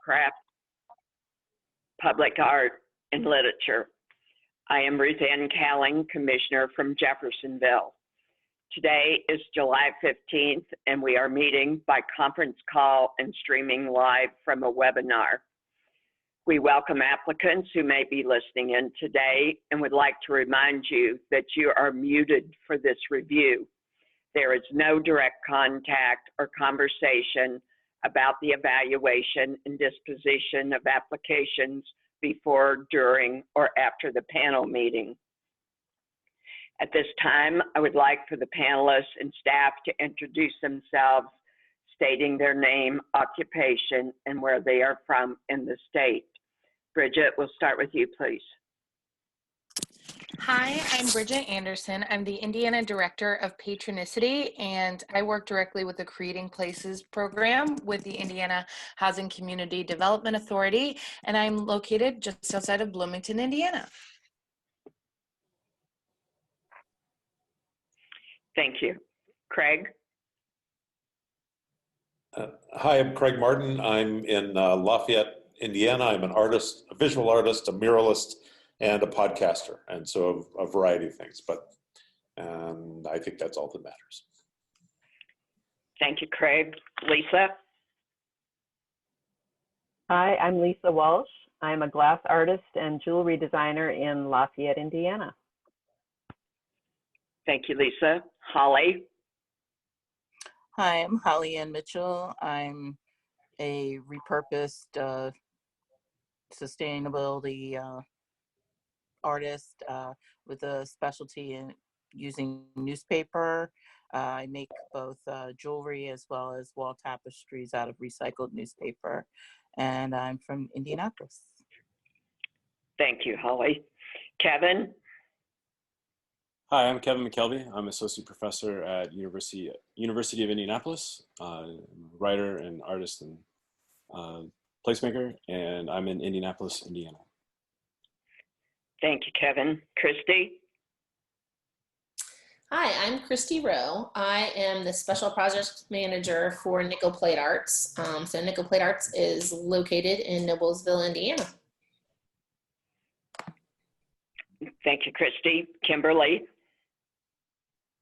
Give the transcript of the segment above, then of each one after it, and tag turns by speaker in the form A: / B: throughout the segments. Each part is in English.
A: craft, public art, and literature. I am Ruth Ann Calling, Commissioner from Jeffersonville. Today is July 15th, and we are meeting by conference call and streaming live from a webinar. We welcome applicants who may be listening in today and would like to remind you that you are muted for this review. There is no direct contact or conversation about the evaluation and disposition of applications before, during, or after the panel meeting. At this time, I would like for the panelists and staff to introduce themselves, stating their name, occupation, and where they are from in the state. Bridget, we'll start with you, please.
B: Hi, I'm Bridget Anderson. I'm the Indiana Director of Patronicity, and I work directly with the Creating Places program with the Indiana Housing Community Development Authority, and I'm located just outside of Bloomington, Indiana.
A: Thank you. Craig?
C: Hi, I'm Craig Martin. I'm in Lafayette, Indiana. I'm an artist, a visual artist, a muralist, and a podcaster, and so a variety of things, but I think that's all that matters.
A: Thank you, Craig. Lisa?
D: Hi, I'm Lisa Walsh. I'm a glass artist and jewelry designer in Lafayette, Indiana.
A: Thank you, Lisa. Holly?
E: Hi, I'm Holly Ann Mitchell. I'm a repurposed sustainability artist with a specialty in using newspaper. I make both jewelry as well as wall tapestries out of recycled newspaper, and I'm from Indianapolis.
A: Thank you, Holly. Kevin?
F: Hi, I'm Kevin McKelvey. I'm Associate Professor at University of Indianapolis. I'm a writer and artist and placemaker, and I'm in Indianapolis, Indiana.
A: Thank you, Kevin. Christy?
G: Hi, I'm Christy Rowe. I am the Special Project Manager for Nickel Plate Arts. So Nickel Plate Arts is located in Noblesville, Indiana.
A: Thank you, Christy. Kimberly?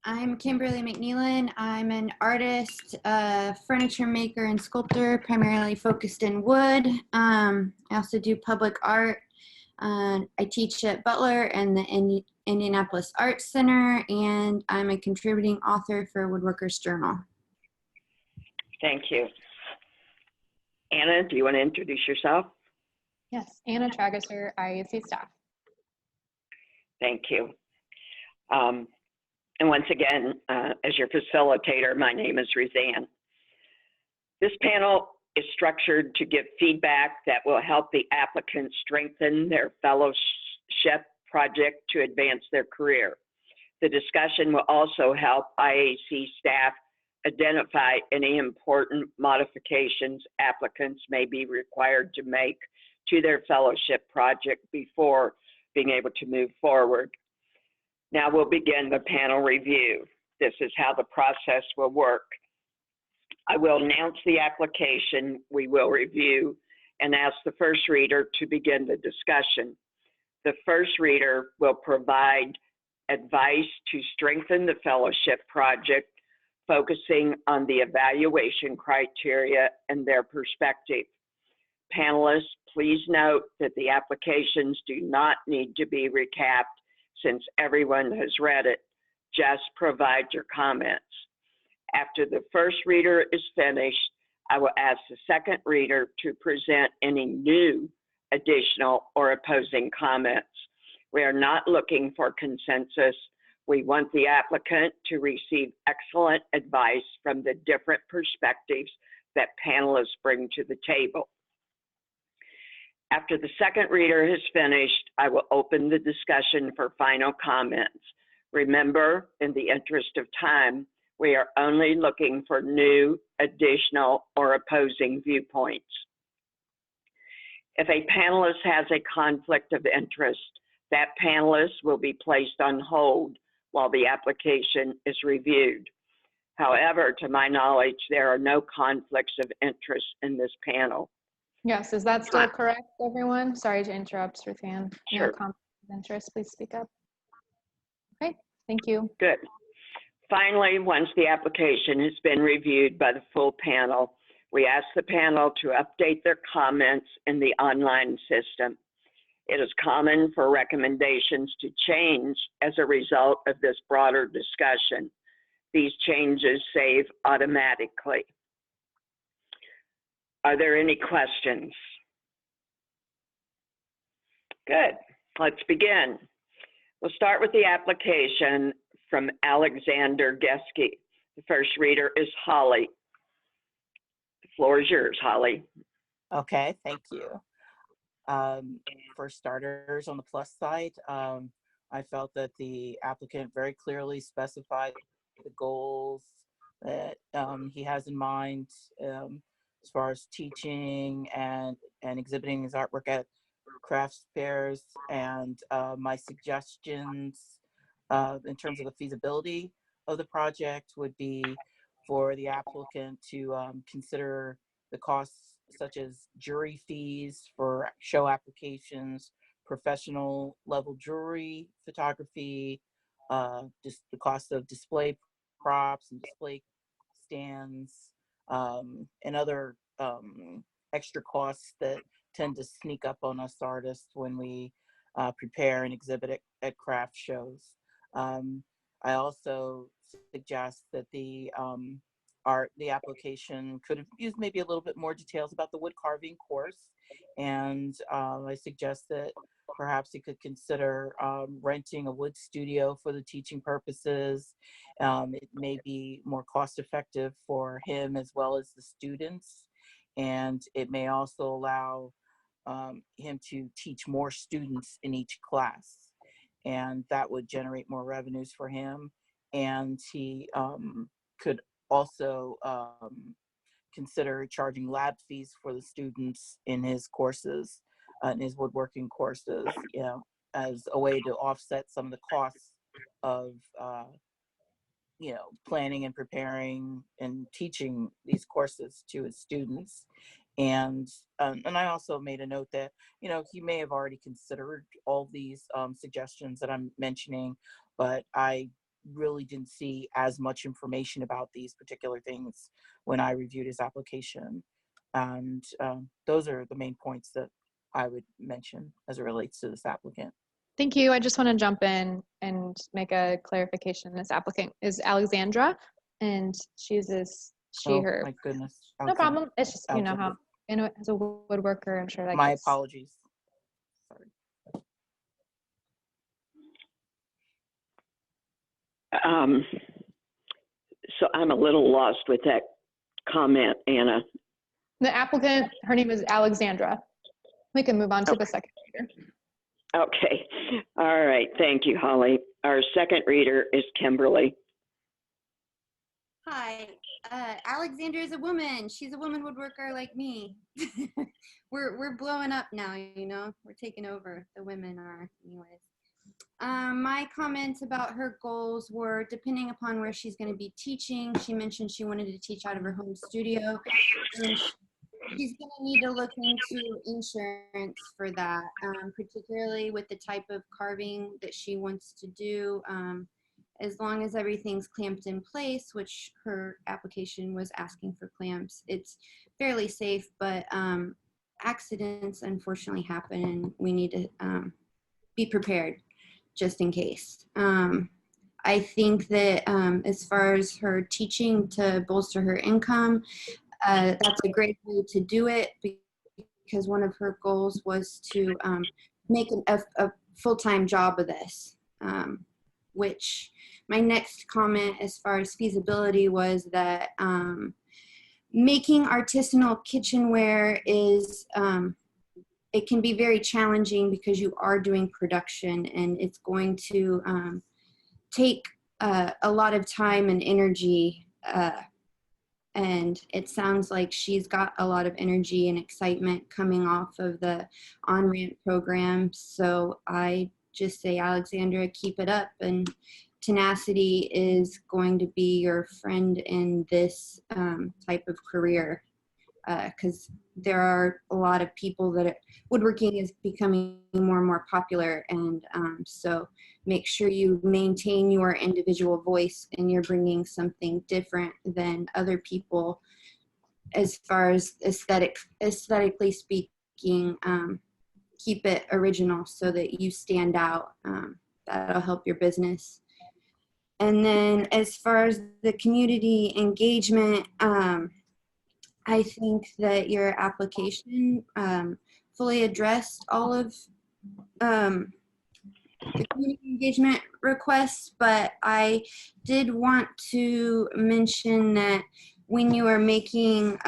H: I'm Kimberly McNeilin. I'm an artist, furniture maker, and sculptor, primarily focused in wood. I also do public art. I teach at Butler and the Indianapolis Arts Center, and I'm a contributing author for Woodworkers Journal.
A: Thank you. Anna, do you want to introduce yourself?
I: Yes, Anna Tragesser, IAC staff.
A: Thank you. And once again, as your facilitator, my name is Ruth Ann. This panel is structured to give feedback that will help the applicant strengthen their fellowship project to advance their career. The discussion will also help IAC staff identify any important modifications applicants may be required to make to their fellowship project before being able to move forward. Now we'll begin the panel review. This is how the process will work. I will announce the application we will review and ask the first reader to begin the discussion. The first reader will provide advice to strengthen the fellowship project, focusing on the evaluation criteria and their perspective. Panelists, please note that the applications do not need to be recapped since everyone has read it. Just provide your comments. After the first reader is finished, I will ask the second reader to present any new, additional, or opposing comments. We are not looking for consensus. We want the applicant to receive excellent advice from the different perspectives that panelists bring to the table. After the second reader has finished, I will open the discussion for final comments. Remember, in the interest of time, we are only looking for new, additional, or opposing viewpoints. If a panelist has a conflict of interest, that panelist will be placed on hold while the application is reviewed. However, to my knowledge, there are no conflicts of interest in this panel.
I: Yes, is that still
A: Fine.
I: correct, everyone? Sorry to interrupt, Ruthann.
A: Sure.
I: No conflict of interest, please speak up. Okay, thank you.
A: Good. Finally, once the application has been reviewed by the full panel, we ask the panel to update their comments in the online system. It is common for recommendations to change as a result of this broader discussion. These changes save automatically. Are there any questions? Good, let's begin. We'll start with the application from Alexander Geske. The first reader is Holly. The floor is yours, Holly.
E: Okay, thank you. For starters, on the plus side, I felt that the applicant very clearly specified the goals that he has in mind as far as teaching and exhibiting his artwork at crafts fairs, and my suggestions in terms of the feasibility of the project would be for the applicant to consider the costs such as jury fees for show applications, professional level jewelry, photography, just the cost of display props and display stands, and other extra costs that tend to sneak up on us artists when we prepare and exhibit at craft shows. I also suggest that the application could have used maybe a little bit more details about the wood carving course, and I suggest that perhaps he could consider renting a wood studio for the teaching purposes. It may be more cost effective for him as well as the students, and it may also allow him to teach more students in each class, and that would generate more revenues for him. And he could also consider charging lab fees for the students in his courses, in his woodworking courses, you know, as a way to offset some of the costs of you know, planning and preparing and teaching these courses to his students. And I also made a note that, you know, he may have already considered all these suggestions that I'm mentioning, but I really didn't see as much information about these particular things when I reviewed his application. And those are the main points that I would mention as it relates to this applicant.
I: Thank you. I just want to jump in and make a clarification. This applicant is Alexandra, and she uses her.
E: My goodness.
I: No problem. It's just, you know
E: Alexandra.
I: how, you know, as a woodworker, I'm sure that
E: My
I: gets.
E: apologies. Sorry.
A: So I'm a little lost with that comment, Anna.
I: The applicant, her name is Alexandra. We can move on to the second reader.
A: Okay, all right, thank you, Holly. Our second reader is Kimberly.
H: Hi, Alexandra is a woman. She's a woman woodworker like me. We're blowing up now, you know. We're taking over. The women are, anyways. My comments about her goals were depending upon where she's going to be teaching. She mentioned she wanted to teach out of her home studio. She's going to need to look into insurance for that, particularly with the type of carving that she wants to do. As long as everything's clamped in place, which her application was asking for clamps, it's fairly safe, but accidents unfortunately happen, and we need to be prepared just in case. I think that as far as her teaching to bolster her income, that's a great way to do it, because one of her goals was to make a full-time job of this, which my next comment as far as feasibility was that making artisanal kitchenware is, it can be very challenging because you are doing production, and it's going to take a lot of time and energy, and it sounds like she's got a lot of energy and excitement coming off of the on-ramp program. So I just say, Alexandra, keep it up, and tenacity is going to be your friend in this type of career. because there are a lot of people that woodworking is becoming more and more popular, and so make sure you maintain your individual voice and you're bringing something different than other people as far as aesthetically speaking. Keep it original so that you stand out. That'll help your business. And then as far as the community engagement, I think that your application fully addressed all of the community engagement requests, but I did want to mention that when you are making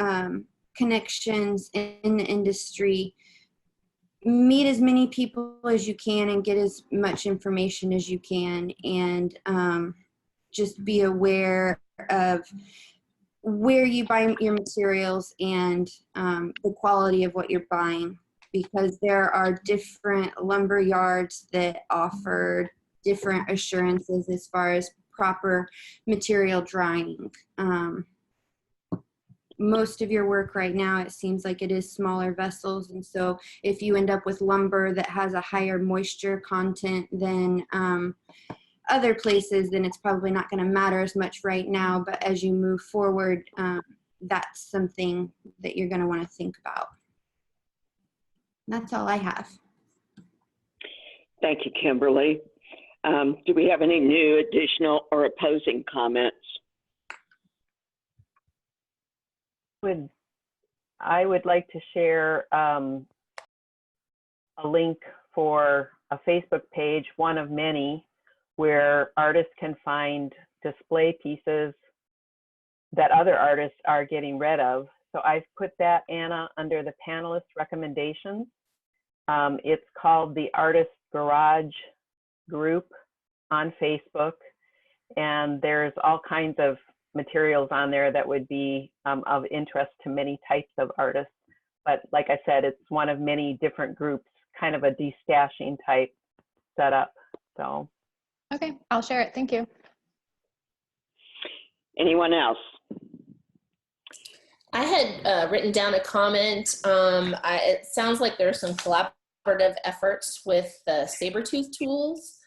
H: connections in the industry, meet as many people as you can and get as much information as you can, and just be aware of where you buy your materials and the quality of what you're buying, because there are different lumber yards that offer different assurances as far as proper material drying. Most of your work right now, it seems like it is smaller vessels, and so if you end up with lumber that has a higher moisture content than other places, then it's probably not going to matter as much right now, but as you move forward, that's something that you're going to want to think about. That's all I have.
A: Thank you, Kimberly. Do we have any new, additional, or opposing comments?
D: I would like to share a link for a Facebook page, one of many, where artists can find display pieces that other artists are getting rid of. So I've put that, Anna, under the panelist recommendations. It's called the Artist Garage Group on Facebook, and there's all kinds of materials on there that would be of interest to many types of artists. But like I said, it's one of many different groups, kind of a destashing type setup. So.
I: Okay, I'll share it. Thank you.
A: Anyone else?
G: I had written down a comment. It sounds like there's some collaborative efforts with the Sabertooth tools.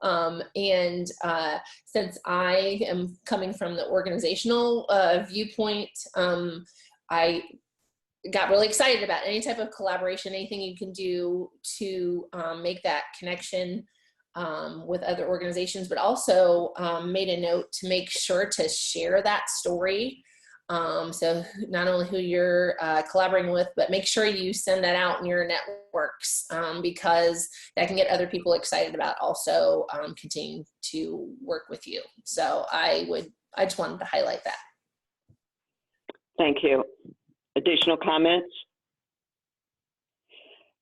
G: Since I am coming from the organizational viewpoint, I got really excited about any type of collaboration, anything you can do to make that connection with other organizations, but also made a note to make sure to share that story. So not only who you're collaborating with, but make sure you send that out in your networks, because that can get other people excited about also continuing to work with you. So I just wanted to highlight that.
A: Thank you. Additional comments?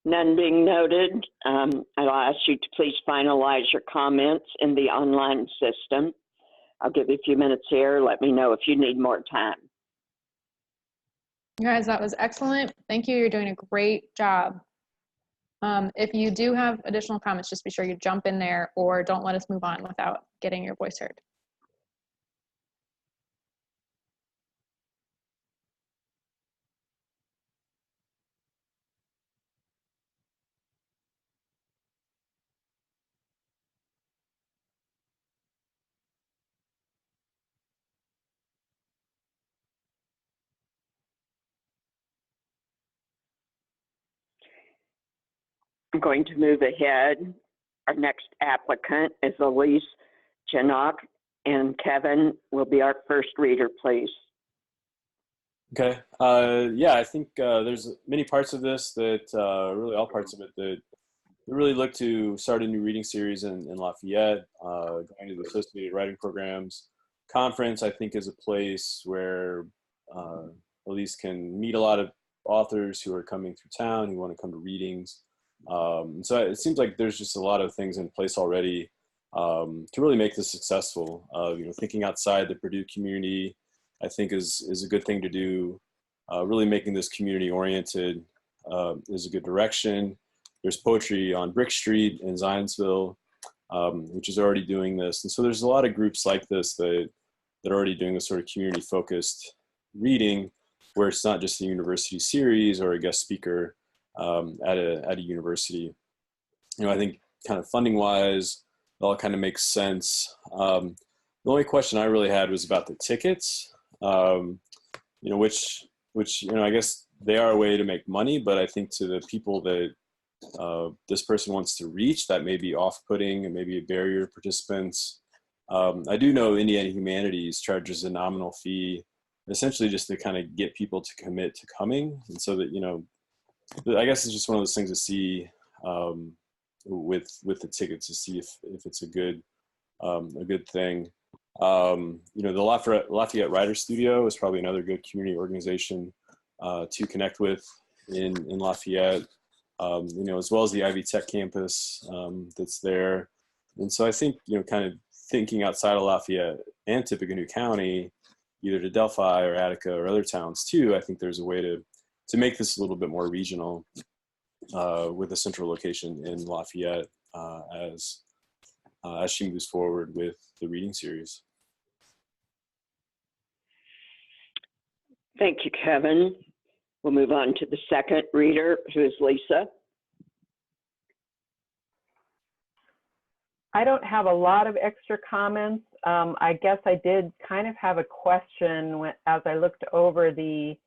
A: None being noted, I'll ask you to please finalize your comments in the online system. I'll give you a few minutes here. Let me know if you need more time.
I: You guys, that was excellent. Thank you. You're doing a great job. If you do have additional comments, just be sure you jump in there, or don't let us move on without getting your voice heard.
A: I'm going to move ahead. Our next applicant is Elise Janock, and Kevin will be our first reader, please.
F: Okay. Yeah, I think there's many parts of this that, really all parts of it, that really look to start a new reading series in Lafayette, going to the Associated Writing Programs Conference, I think, is a place where Elise can meet a lot of authors who are coming through town, who want to come to readings. So it seems like there's just a lot of things in place already to really make this successful. Thinking outside the Purdue community, I think is a good thing to do. Really making this community oriented is a good direction. There's poetry on Brick Street in Zionsville, which is already doing this. And so there's a lot of groups like this that are already doing this sort of community focused reading. where it's not just a university series or a guest speaker at a university. I think kind of funding wise, it all kind of makes sense. The only question I really had was about the tickets, which I guess they are a way to make money, but I think to the people that this person wants to reach, that may be off-putting and maybe a barrier to participants. I do know Indiana Humanities charges a nominal fee, essentially just to kind of get people to commit to coming, and so that I guess it's just one of those things to see with the tickets, to see if it's a good thing. The Lafayette Writer Studio is probably another good community organization to connect with in Lafayette, as well as the Ivy Tech campus that's there. And so I think, kind of thinking outside of Lafayette and Tippecanoe County, either to Delphi or Attica or other towns too, I think there's a way to make this a little bit more regional with a central location in Lafayette as she moves forward with the reading series.
A: Thank you, Kevin. We'll move on to the second reader, who is Lisa.
D: I don't have a lot of extra comments. I guess I did kind of have a question as I looked over the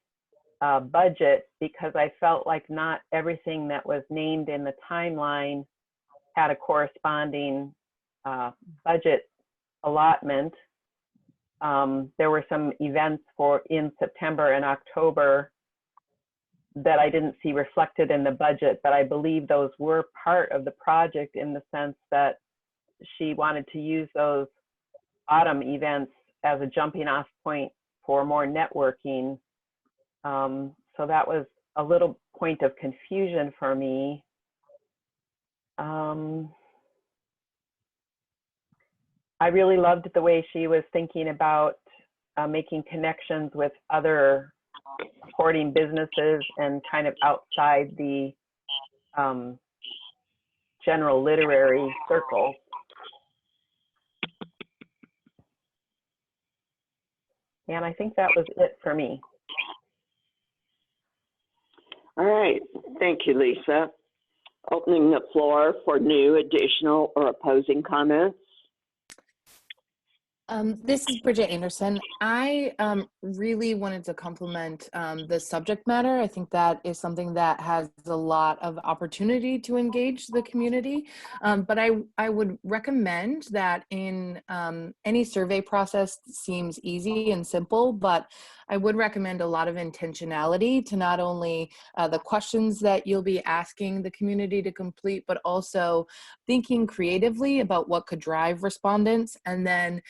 D: budget, because I felt like not everything that was named in the timeline had a corresponding budget allotment. There were some events in September and October that I didn't see reflected in the budget, but I believe those were part of the project in the sense that she wanted to use those autumn events as a jumping off point for more networking. So that was a little point of confusion for me. I really loved the way she was thinking about making connections with other supporting businesses and kind of outside the general literary circle. And I think that was it for me.
A: All right, thank you, Lisa. Opening the floor for new, additional, or opposing comments.
B: This is Bridget Anderson. I really wanted to compliment the subject matter. I think that is something that has a lot of opportunity to engage the community. But I would recommend that in any survey process seems easy and simple, but I would recommend a lot of intentionality to not only the questions that you'll be asking the community to complete, but also thinking creatively about what could drive respondents, and then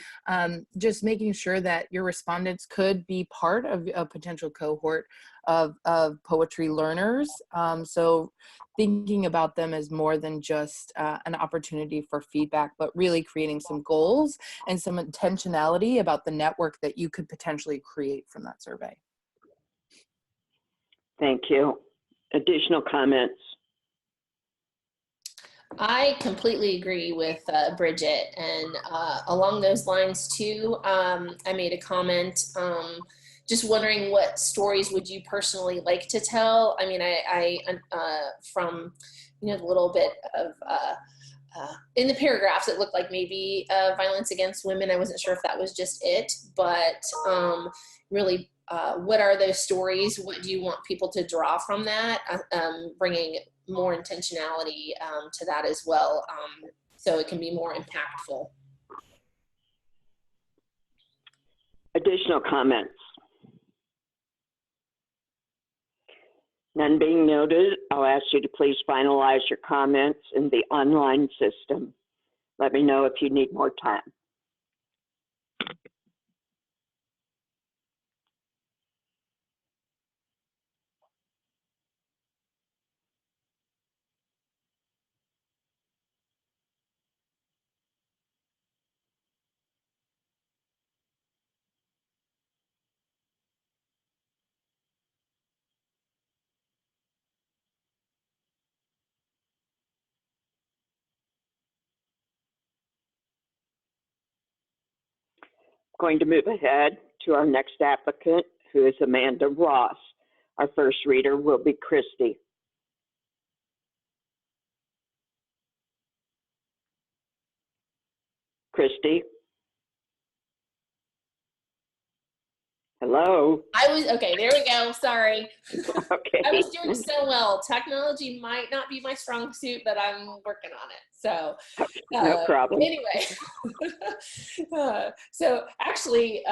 B: just making sure that your respondents could be part of a potential cohort of poetry learners. So thinking about them as more than just an opportunity for feedback, but really creating some goals and some intentionality about the network that you could potentially create from that survey.
A: Thank you. Additional comments?
G: I completely agree with Bridget, and along those lines too, I made a comment just wondering what stories would you personally like to tell. I mean, I from the little bit of in the paragraphs, it looked like maybe violence against women. I wasn't sure if that was just it, but really, what are those stories? What do you want people to draw from that? Bringing more intentionality to that as well, so it can be more impactful.
A: Additional comments? None being noted, I'll ask you to please finalize your comments in the online system. Let me know if you need more time. Going to move ahead to our next applicant, who is Amanda Ross. Our first reader will be Christy. Christy? Hello?
G: Okay, there we go, sorry.
A: Okay.
G: I was doing so well. Technology might not be my strong suit, but I'm working on it. So,
A: No problem.
G: anyway, so actually,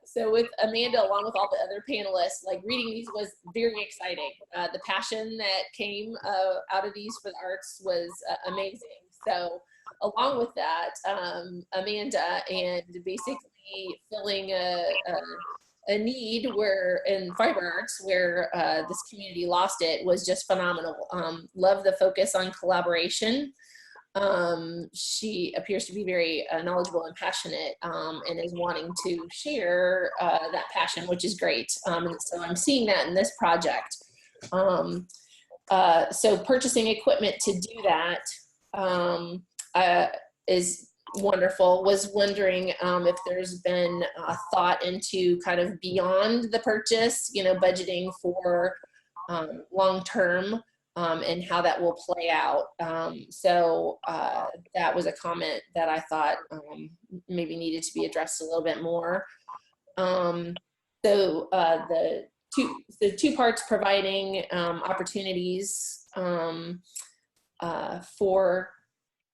G: so with Amanda, along with all the other panelists, like reading these was very exciting. The passion that came out of these for the arts was amazing. So, along with that, Amanda, and basically filling a need where in fiber arts where this community lost it was just phenomenal. Love the focus on collaboration. She appears to be very knowledgeable and passionate, and is wanting to share that passion, which is great. And so I'm seeing that in this project. So purchasing equipment to do that is wonderful. Was wondering if there's been thought into kind of beyond the purchase, you know, budgeting for long term, and how that will play out. So that was a comment that I thought maybe needed to be addressed a little bit more. So the two parts providing opportunities for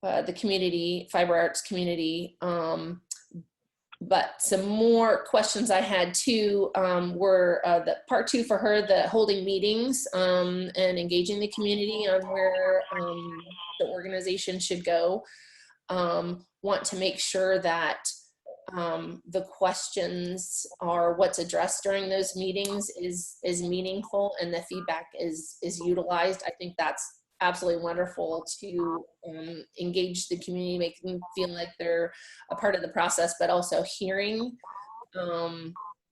G: the community, fiber arts community. But some more questions I had too were the part 2 for her, the holding meetings and engaging the community on where the organization should go. Want to make sure that the questions are what's addressed during those meetings is meaningful and the feedback is utilized. I think that's absolutely wonderful to engage the community, make them feel like they're a part of the process, but also hearing,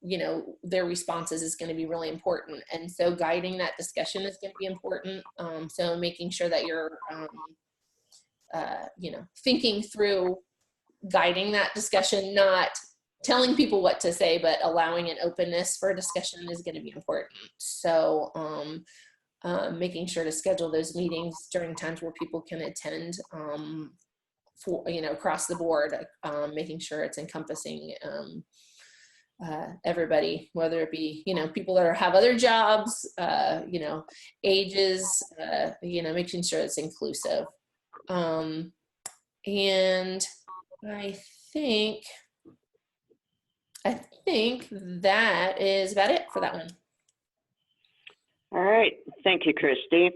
G: you know, their responses is going to be really important. And so guiding that discussion is going to be important. So making sure that you're, you know, thinking through guiding that discussion, not telling people what to say, but allowing an openness for discussion is going to be important. So, making sure to schedule those meetings during times where people can attend, for, you know, across the board, making sure it's encompassing everybody, whether it be, you know, people that have other jobs, you know, ages, you know, making sure it's inclusive. And I think that is about it for that one.
A: All right. Thank you, Christy.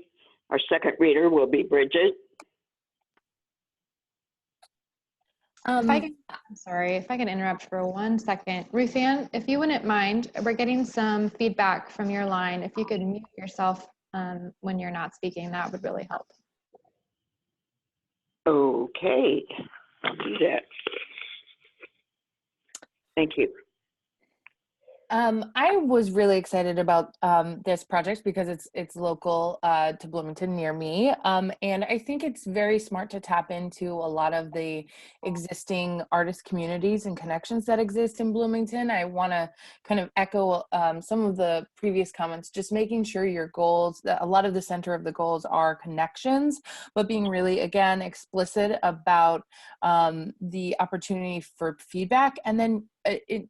A: Our second reader will be Bridget.
I: If I can, sorry, if I can interrupt for 1 second. Ruth Ann, if you wouldn't mind, we're getting some feedback from your line. If you could mute yourself when you're not speaking, that would really help.
A: Okay, I'll do that. Thank you.
B: I was really excited about this project because it's local to Bloomington, near me, and I think it's very smart to tap into a lot of the existing artist communities and connections that exist in Bloomington. I want to kind of echo some of the previous comments, just making sure your goals, that a lot of the center of the goals are connections, but being really, again, explicit about the opportunity for feedback, and then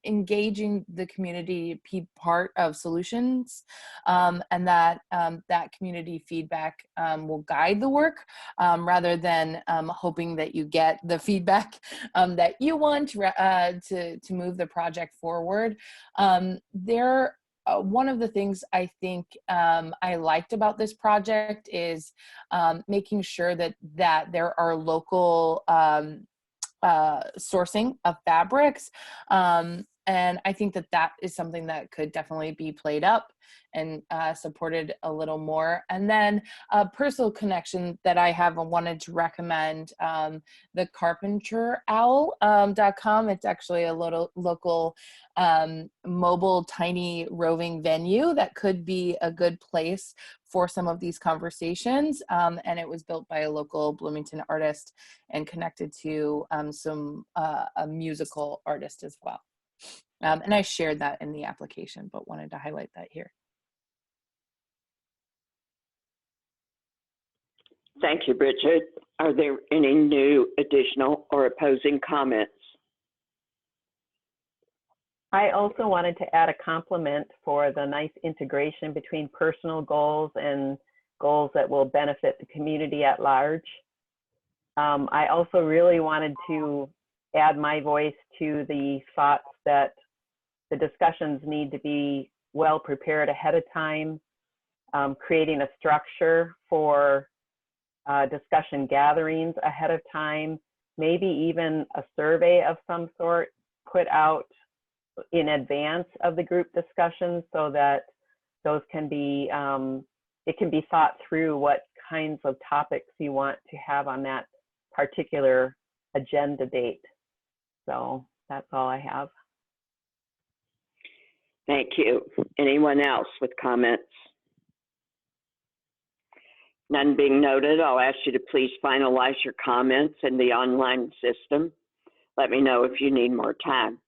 B: engaging the community be part of solutions, and that that community feedback will guide the work, rather than hoping that you get the feedback that you want to move the project forward. One of the things I think I liked about this project is making sure that there are local sourcing of fabrics. And I think that is something that could definitely be played up and supported a little more. And then a personal connection that I have and wanted to recommend, the carpenterowl.com. It's actually a little local mobile, tiny roving venue that could be a good place for some of these conversations. And it was built by a local Bloomington artist and connected to a musical artist as well.
J: And I shared that in the application, but wanted to highlight that here.
A: Thank you, Bridget. Are there any new, additional, or opposing comments?
D: I also wanted to add a compliment for the nice integration between personal goals and goals that will benefit the community at large. I also really wanted to add my voice to the thoughts that the discussions need to be well prepared ahead of time, creating a structure for discussion gatherings ahead of time, maybe even a survey of some sort put out in advance of the group discussions so that those can be, it can be thought through what kinds of topics you want to have on that particular agenda date. So that's all I have.
A: Thank you. Anyone else with comments? None being noted, I'll ask you to please finalize your comments in the online system. Let me know if you need more time.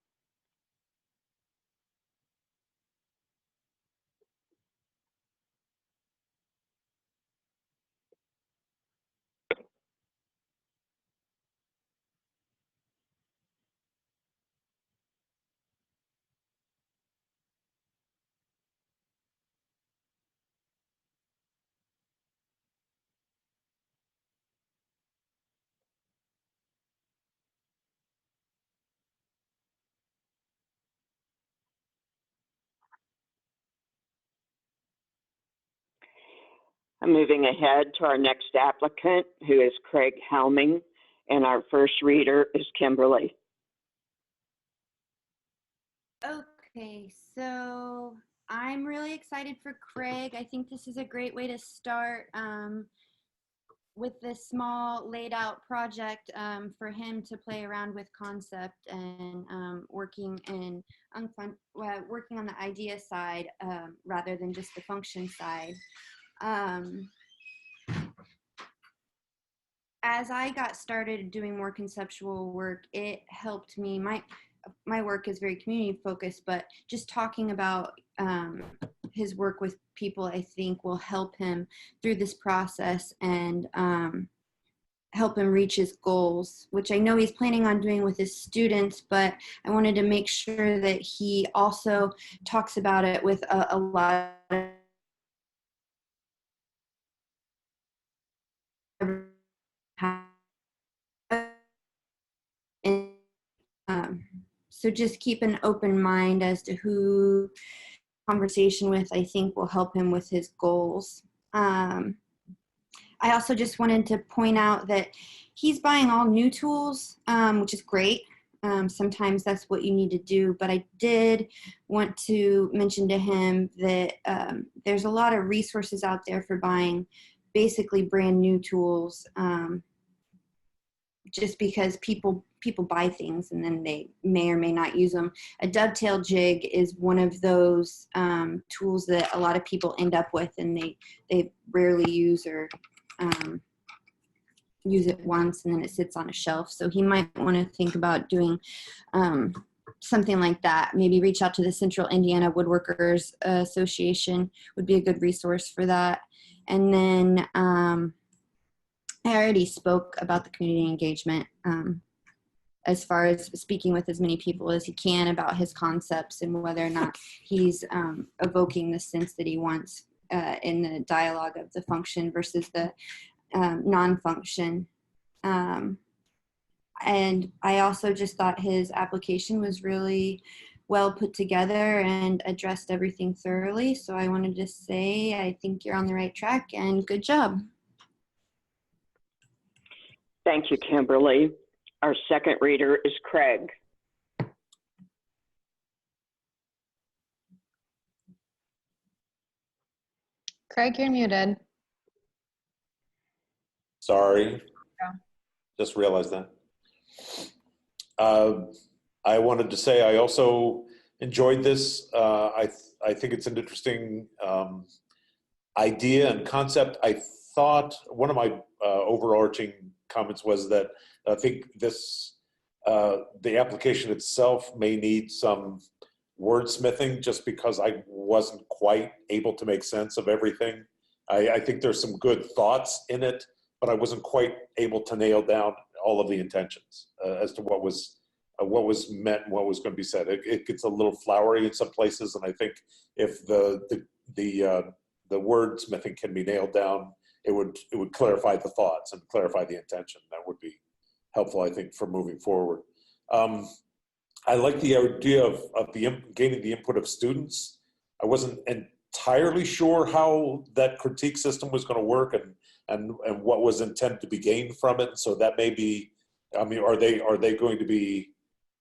A: I'm moving ahead to our next applicant, who is Craig Helming, and our first reader is Kimberly.
H: Okay, so I'm really excited for Craig. I think this is a great way to start with this small laid out project for him to play around with concept and working on the idea side rather than just the function side. As I got started doing more conceptual work, it helped me. My work is very community focused, but just talking about his work with people, I think will help him through this process and help him reach his goals, which I know he's planning on doing with his students, but I wanted to make sure that he also talks about it with a lot of so just keep an open mind as to who conversation with, I think will help him with his goals. I also just wanted to point out that he's buying all new tools, which is great. Sometimes that's what you need to do, but I did want to mention to him that there's a lot of resources out there for buying basically brand new tools, just because people buy things and then they may or may not use them. A dovetail jig is one of those tools that a lot of people end up with and they rarely use or use it once and then it sits on a shelf. So he might want to think about doing something like that. Maybe reach out to the Central Indiana Woodworkers Association would be a good resource for that. And then I already spoke about the community engagement as far as speaking with as many people as he can about his concepts and whether or not he's evoking the sense that he wants in the dialogue of the function versus the non-function. And I also just thought his application was really well put together and addressed everything thoroughly. So I wanted to say, I think you're on the right track and good job.
A: Thank you, Kimberly. Our second reader is Craig.
I: Craig, you're muted.
C: Sorry.
I: Yeah.
C: Just realized that. I wanted to say I also enjoyed this. I think it's an interesting idea and concept. I thought one of my overarching comments was that I think this the application itself may need some wordsmithing just because I wasn't quite able to make sense of everything. I think there's some good thoughts in it, but I wasn't quite able to nail down all of the intentions as to what was meant and what was going to be said. It gets a little flowery in some places, and I think if the wordsmithing can be nailed down, it would clarify the thoughts and clarify the intention. That would be helpful, I think, for moving forward. I like the idea of gaining the input of students. I wasn't entirely sure how that critique system was going to work and what was intended to be gained from it. So that may be, I mean, are they going to be,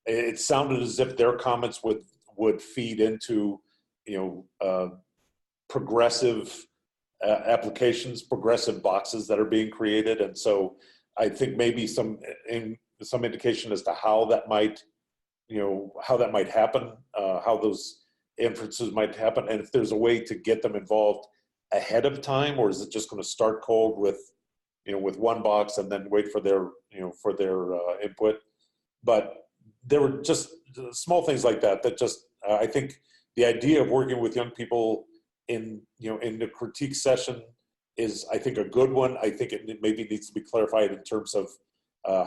C: it sounded as if their comments would feed into, progressive applications, progressive boxes that are being created. And so I think maybe some indication as to how that might, how that might happen, how those inferences might happen, and if there's a way to get them involved ahead of time, or is it just going to start cold with one box and then wait for their input? But there were just small things like that just I think the idea of working with young people in the critique session is, I think, a good one. I think it maybe needs to be clarified in terms of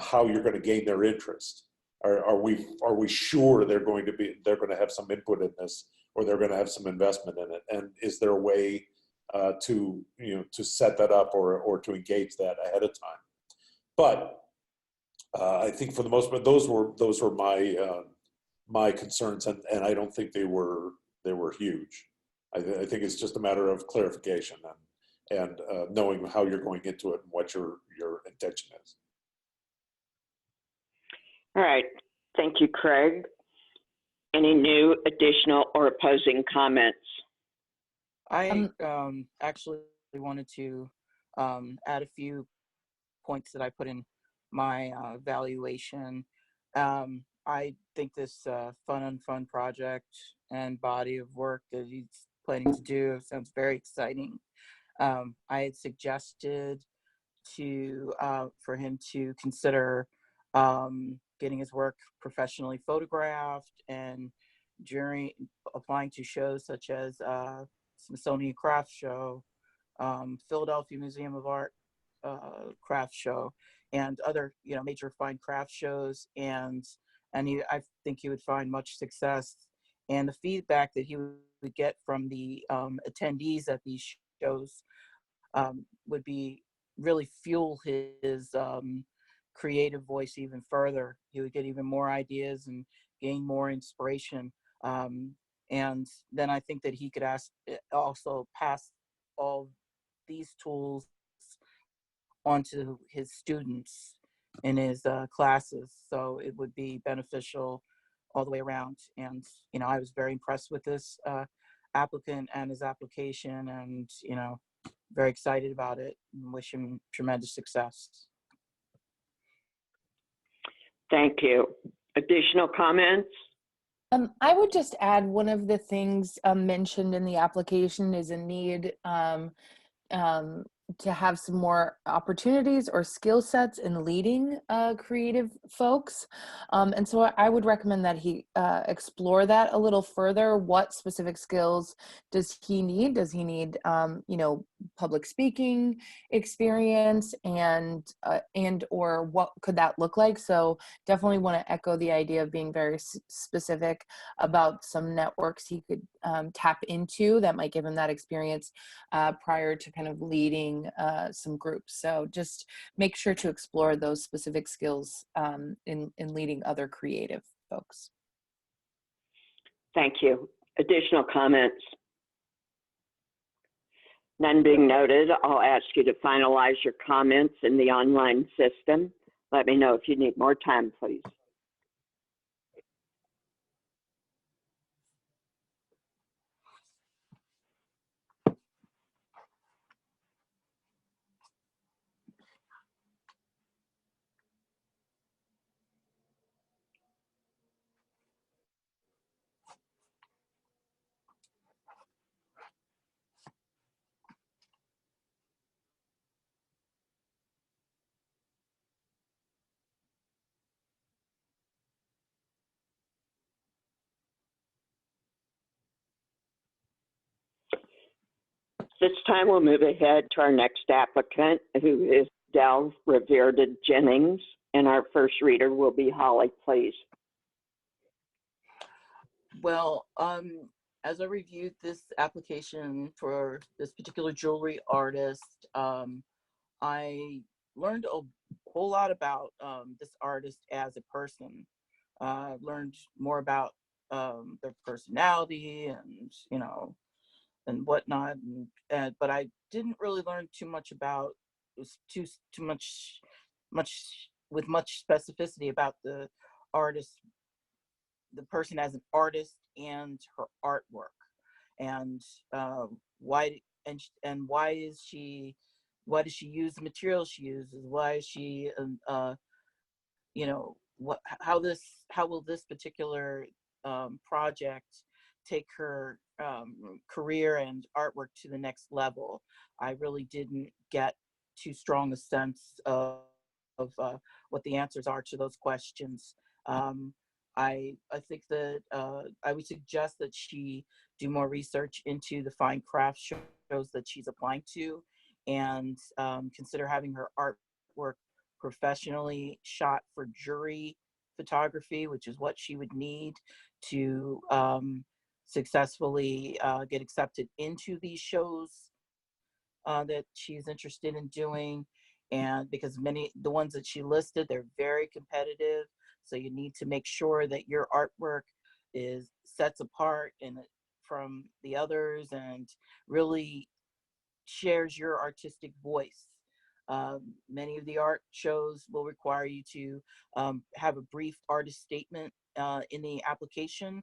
C: how you're going to gain their interest. Are we sure they're going to have some input in this, or they're going to have some investment in it? And is there a way to set that up or to engage that ahead of time? But I think for the most part, those were my concerns, and I don't think they were huge. I think it's just a matter of clarification and knowing how you're going into it and what your intention is.
A: All right. Thank you, Craig. Any new, additional, or opposing comments?
E: I actually wanted to add a few points that I put in my evaluation. I think this fun project and body of work that he's planning to do sounds very exciting. I had suggested for him to consider getting his work professionally photographed, and during applying to shows such as Smithsonian Craft Show, Philadelphia Museum of Art craft show, and other major fine craft shows, and I think he would find much success, and the feedback that he would get from the attendees at these shows would be really fuel his creative voice even further. He would get even more ideas and gain more inspiration, and then I think that he could also pass all these tools onto his students in his classes, so it would be beneficial all the way around. And I was very impressed with this applicant and his application, and very excited about it, and wish him tremendous success.
A: Thank you. Additional comments?
B: I would just add, one of the things mentioned in the application is a need to have some more opportunities or skill sets in leading creative folks. And so I would recommend that he explore that a little further. What specific skills does he need? Does he need, public speaking experience, and or what could that look like? So definitely want to echo the idea of being very specific about some networks he could tap into that might give him that experience prior to kind of leading some groups. So just make sure to explore those specific skills in leading other creative folks.
A: Thank you. Additional comments? None being noted, I'll ask you to finalize your comments in the online system. Let me know if you need more time, please. This time we'll move ahead to our next applicant, who is Del Rivera Jennings, and our first reader will be Holly, please.
E: Well, as I reviewed this application for this particular jewelry artist, I learned a whole lot about this artist as a person. Learned more about their personality and, you know, and whatnot. But I didn't really learn too much about, too much with much specificity about the artist, the person as an artist and her artwork, and why does she use the materials she uses? Why is she you know, how will this particular project take her career and artwork to the next level? I really didn't get too strong a sense of what the answers are to those questions. I think that I would suggest that she do more research into the fine craft shows that she's applying to, and consider having her artwork professionally shot for jury photography, which is what she would need to successfully get accepted into these shows that she's interested in doing. And because the ones that she listed, they're very competitive. So you need to make sure that your artwork sets apart from the others and really shares your artistic voice. Many of the art shows will require you to have a brief artist statement in the application.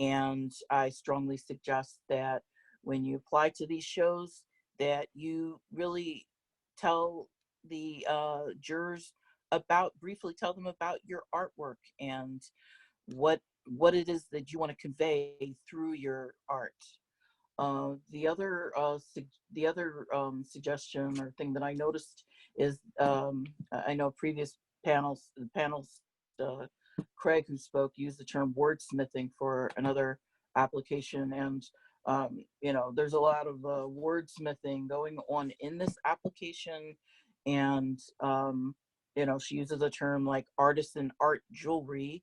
E: And I strongly suggest that when you apply to these shows, that you really tell the jurors briefly tell them about your artwork and what it is that you want to convey through your art. The other suggestion or thing that I noticed is, I know previous panels, Craig, who spoke, used the term wordsmithing for another application, and you know, there's a lot of wordsmithing going on in this application, and you know, she uses a term like artisan art jewelry,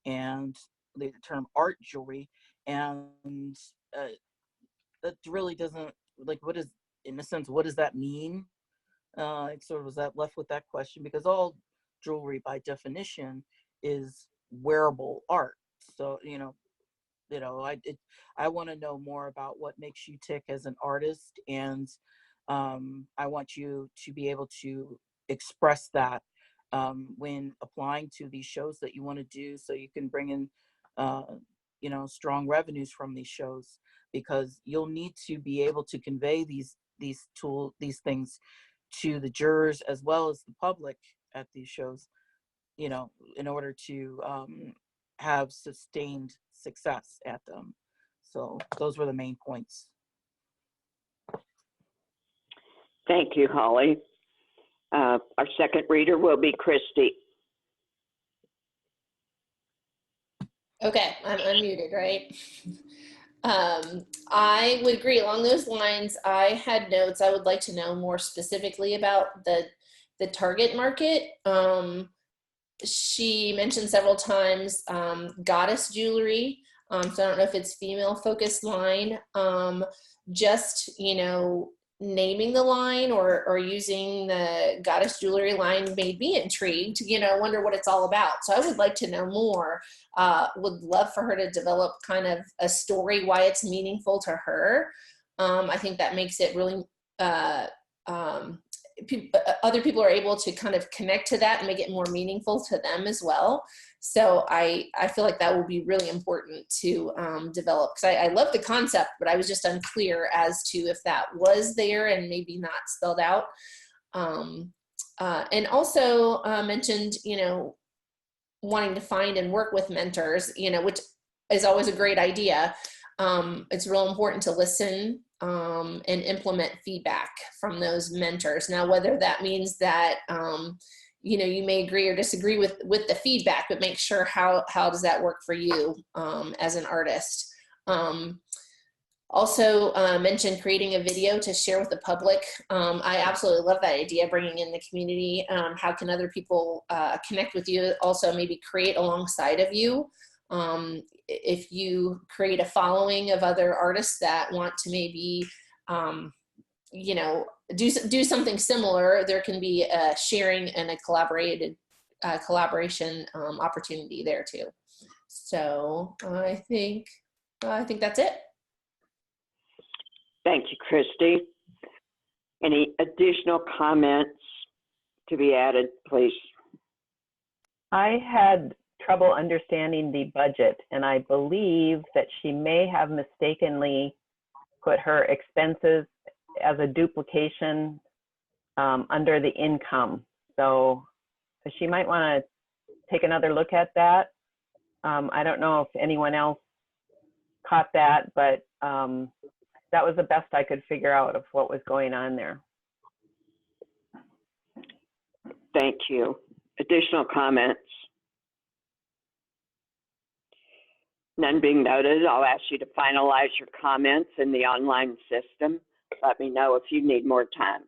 E: and the term art jewelry, and that really doesn't, like, in a sense, what does that mean? It sort of was left with that question, because all jewelry by definition is wearable art. So, I want to know more about what makes you tick as an artist, and I want you to be able to express that when applying to these shows that you want to do, so you can bring in strong revenues from these shows, because you'll need to be able to convey these things to the jurors as well as the public at these shows, in order to have sustained success at them. So those were the main points.
A: Thank you, Holly. Our second reader will be Christy.
G: Okay, I'm unmuted, right? I would agree along those lines. I had notes. I would like to know more specifically about the target market. She mentioned several times goddess jewelry. So I don't know if it's female focused line. Just, naming the line or using the goddess jewelry line made me intrigued, wonder what it's all about. So I would like to know more. Would love for her to develop kind of a story why it's meaningful to her. I think that makes it really, other people are able to kind of connect to that and make it more meaningful to them as well. So I feel like that will be really important to develop, because I love the concept, but I was just unclear as to if that was there and maybe not spelled out. And also mentioned, wanting to find and work with mentors, which is always a great idea. It's real important to listen and implement feedback from those mentors. Now, whether that means that, you may agree or disagree with the feedback, but make sure how does that work for you as an artist. Also mentioned creating a video to share with the public. I absolutely love that idea, bringing in the community. How can other people connect with you? Also maybe create alongside of you. If you create a following of other artists that want to maybe, you know, do something similar, there can be a sharing and a collaboration opportunity there too. So I think that's it.
A: Thank you, Christy. Any additional comments to be added, please?
D: I had trouble understanding the budget, and I believe that she may have mistakenly put her expenses as a duplication under the income. So she might want to take another look at that. I don't know if anyone else caught that, but that was the best I could figure out of what was going on there.
A: Thank you. Additional comments? None being noted, I'll ask you to finalize your comments in the online system. Let me know if you need more time.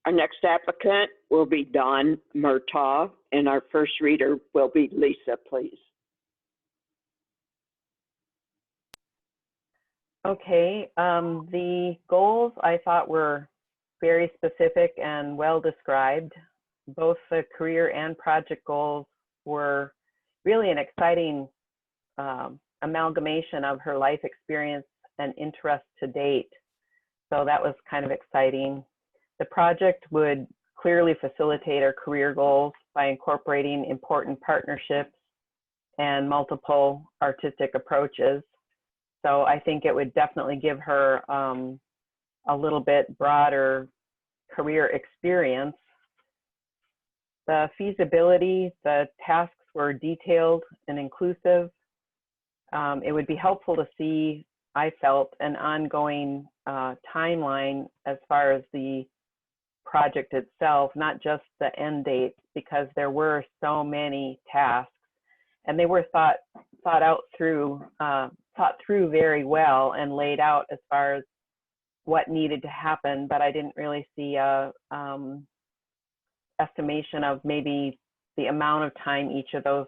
A: Our next applicant will be Dawn Murtaugh, and our first reader will be Lisa, please.
D: Okay, the goals I thought were very specific and well described. Both the career and project goals were really an exciting amalgamation of her life experience and interest to date. So that was kind of exciting. The project would clearly facilitate our career goals by incorporating important partnerships and multiple artistic approaches. So I think it would definitely give her a little bit broader career experience. The feasibility, the tasks were detailed and inclusive. It would be helpful to see, I felt, an ongoing timeline as far as the project itself, not just the end date, because there were so many tasks and they were thought through very well and laid out as far as what needed to happen, but I didn't really see a estimation of maybe the amount of time each of those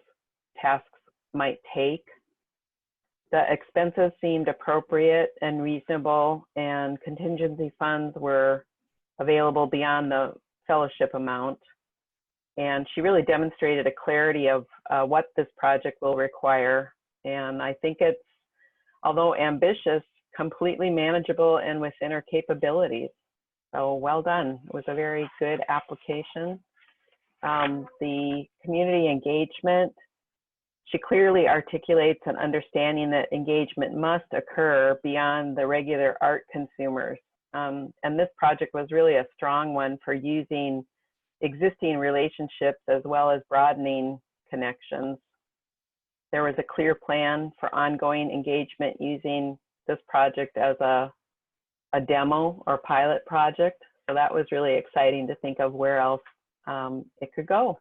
D: tasks might take. The expenses seemed appropriate and reasonable, and contingency funds were available beyond the fellowship amount. And she really demonstrated a clarity of what this project will require. And I think it's, although ambitious, completely manageable and within her capabilities. So well done. It was a very good application. The community engagement, she clearly articulates an understanding that engagement must occur beyond the regular art consumers. And this project was really a strong one for using existing relationships as well as broadening connections. There was a clear plan for ongoing engagement using this project as a demo or pilot project. So that was really exciting to think of where else it could go.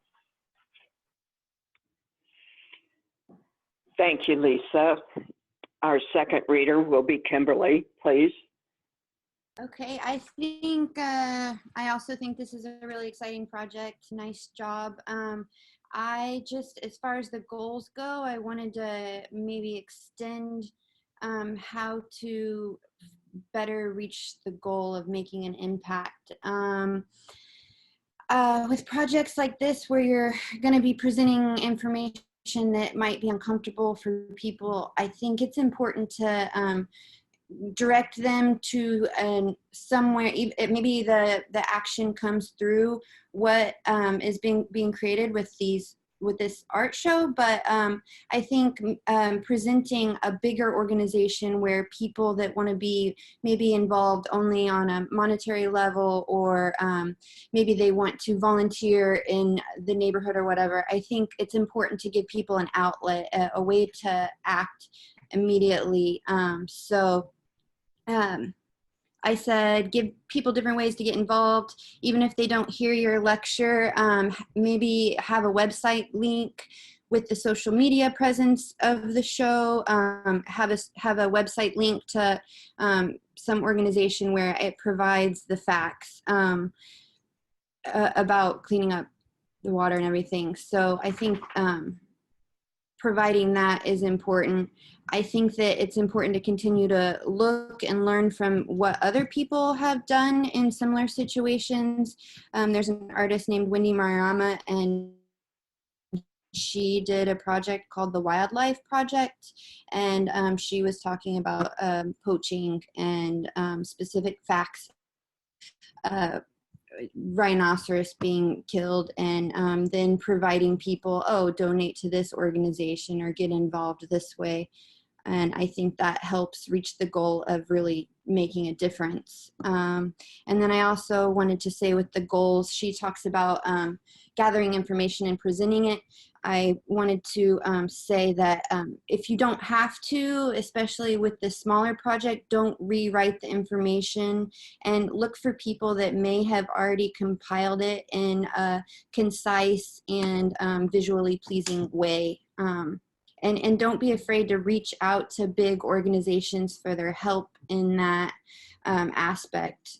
A: Thank you, Lisa. Our second reader will be Kimberly, please.
H: Okay, I think, I also think this is a really exciting project. Nice job. I just, as far as the goals go, I wanted to maybe extend how to better reach the goal of making an impact. With projects like this, where you're going to be presenting information that might be uncomfortable for people, I think it's important to direct them to somewhere. Maybe the action comes through what is being created with these with this art show, but I think presenting a bigger organization where people that want to be maybe involved only on a monetary level, or maybe they want to volunteer in the neighborhood or whatever, I think it's important to give people an outlet, a way to act immediately. I said, give people different ways to get involved. Even if they don't hear your lecture, maybe have a website link with the social media presence of the show. Have a website link to some organization where it provides the facts about cleaning up the water and everything. So I think providing that is important. I think that it's important to continue to look and learn from what other people have done in similar situations. There's an artist named Wendy Maruyama, and she did a project called the Wildlife Project, and she was talking about poaching and specific facts, rhinoceros being killed, and then providing people, donate to this organization or get involved this way. And I think that helps reach the goal of really making a difference. And then I also wanted to say, with the goals, she talks about gathering information and presenting it. I wanted to say that if you don't have to, especially with the smaller project, don't rewrite the information, and look for people that may have already compiled it in a concise and visually pleasing way. And don't be afraid to reach out to big organizations for their help in that aspect.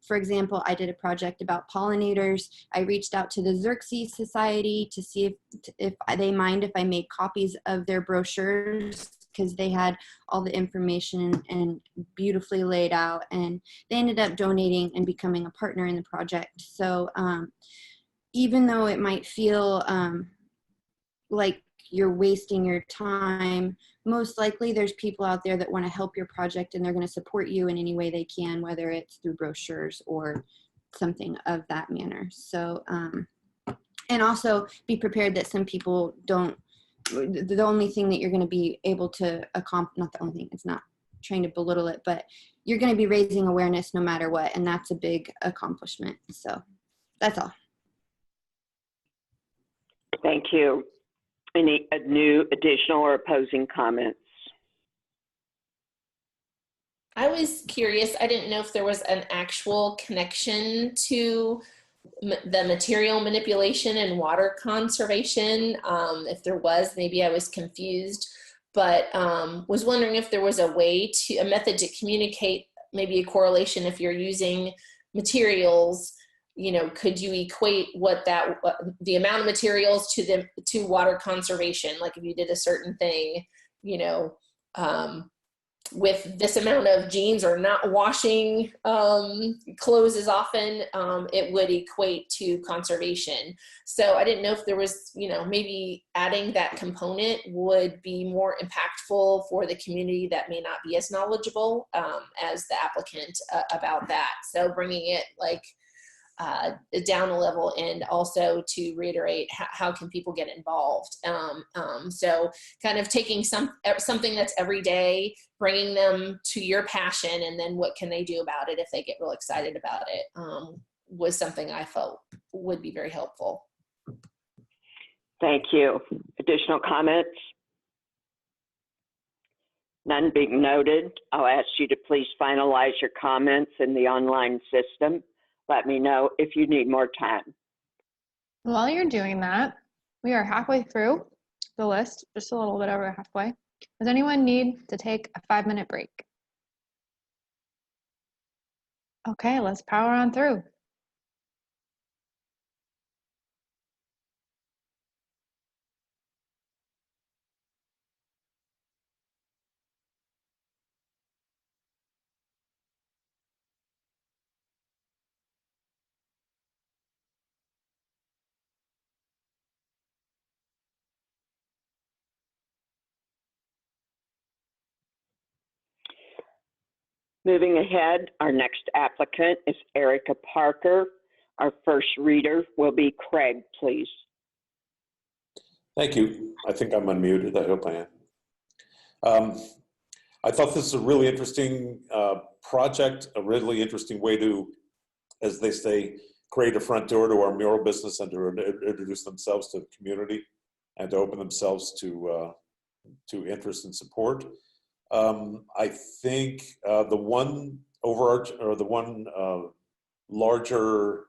H: For example, I did a project about pollinators. I reached out to the Xerxes Society to see if they mind if I made copies of their brochures, because they had all the information and beautifully laid out, and they ended up donating and becoming a partner in the project. So even though it might feel like you're wasting your time, most likely there's people out there that want to help your project, and they're going to support you in any way they can, whether it's through brochures or something of that manner. So, and also be prepared that some people don't, the only thing that you're going to be able to accomplish, not the only thing, it's not trying to belittle it, but you're going to be raising awareness no matter what, and that's a big accomplishment. So that's all.
A: Thank you. Any new, additional, or opposing comments?
G: I was curious. I didn't know if there was an actual connection to the material manipulation and water conservation. If there was, maybe I was confused, but was wondering if there was a method to communicate, maybe a correlation if you're using materials. Could you equate the amount of materials to water conservation? Like if you did a certain thing, with this amount of jeans or not washing clothes as often, it would equate to conservation. So I didn't know if there was, maybe adding that component would be more impactful for the community that may not be as knowledgeable as the applicant about that. So bringing it down a level, and also to reiterate how can people get involved. So kind of taking something that's every day, bringing them to your passion, and then what can they do about it if they get real excited about it, was something I felt would be very helpful.
A: Thank you. Additional comments? None being noted, I'll ask you to please finalize your comments in the online system. Let me know if you need more time.
I: While you're doing that, we are halfway through the list, just a little bit over halfway. Does anyone need to take a 5-minute break? Okay, let's power on through.
A: Moving ahead, our next applicant is Erica Parker. Our first reader will be Craig, please.
C: Thank you. I think I'm unmuted. I hope I am. I thought this was a really interesting project, a really interesting way to, as they say, create a front door to our mural business and to introduce themselves to the community and to open themselves to interest and support. I think the one larger,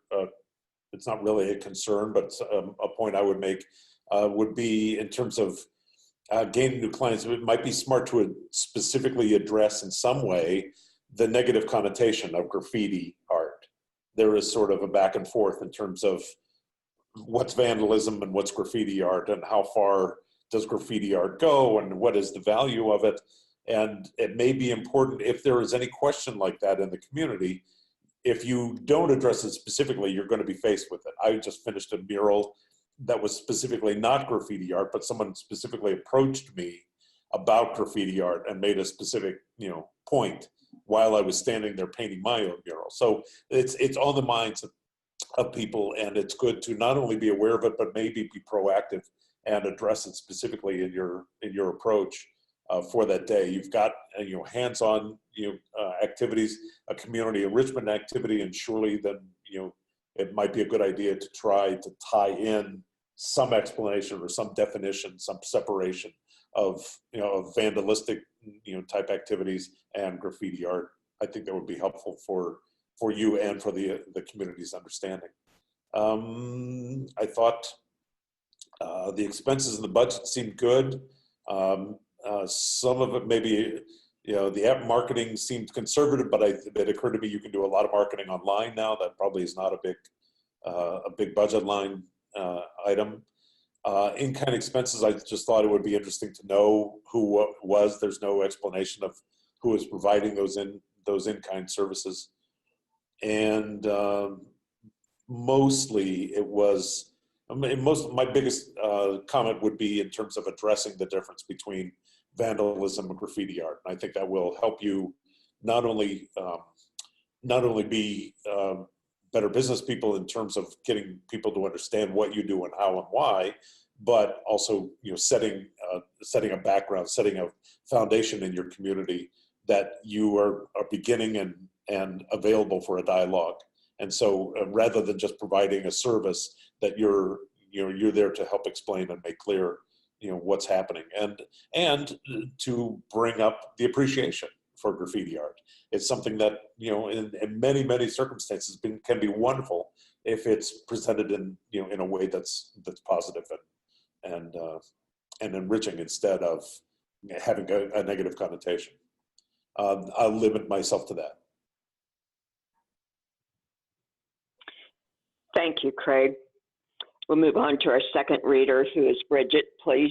C: it's not really a concern, but a point I would make would be in terms of gaining new clients. It might be smart to specifically address in some way the negative connotation of graffiti art. There is sort of a back and forth in terms of what's vandalism and what's graffiti art, and how far does graffiti art go, and what is the value of it. And it may be important, if there is any question like that in the community, if you don't address it specifically, you're going to be faced with it. I just finished a mural that was specifically not graffiti art, but someone specifically approached me about graffiti art and made a specific, point while I was standing there painting my own mural. So it's on the minds of people, and it's good to not only be aware of it, but maybe be proactive and address it specifically in your approach for that day. You've got hands-on activities, a community enrichment activity, and surely then it might be a good idea to try to tie in some explanation or some definition, some separation of of vandalistic type activities and graffiti art. I think that would be helpful for you and for the community's understanding. I thought the expenses in the budget seemed good. Some of it maybe, the app marketing seemed conservative, but it occurred to me you can do a lot of marketing online now. That probably is not a big budget line item. In-kind expenses, I just thought it would be interesting to know who was. There's no explanation of who is providing those in-kind services. And mostly it was, my biggest comment would be in terms of addressing the difference between vandalism and graffiti art. And I think that will help you not only be better business people in terms of getting people to understand what you do and how and why, but also setting a background, setting a foundation in your community that you are beginning and available for a dialogue. And so rather than just providing a service, that you're there to help explain and make clear what's happening, and to bring up the appreciation for graffiti art. It's something that in many circumstances can be wonderful if it's presented in in a way that's positive and enriching instead of having a negative connotation. I'll limit myself to that.
A: Thank you, Craig. We'll move on to our second reader, who is Bridget, please.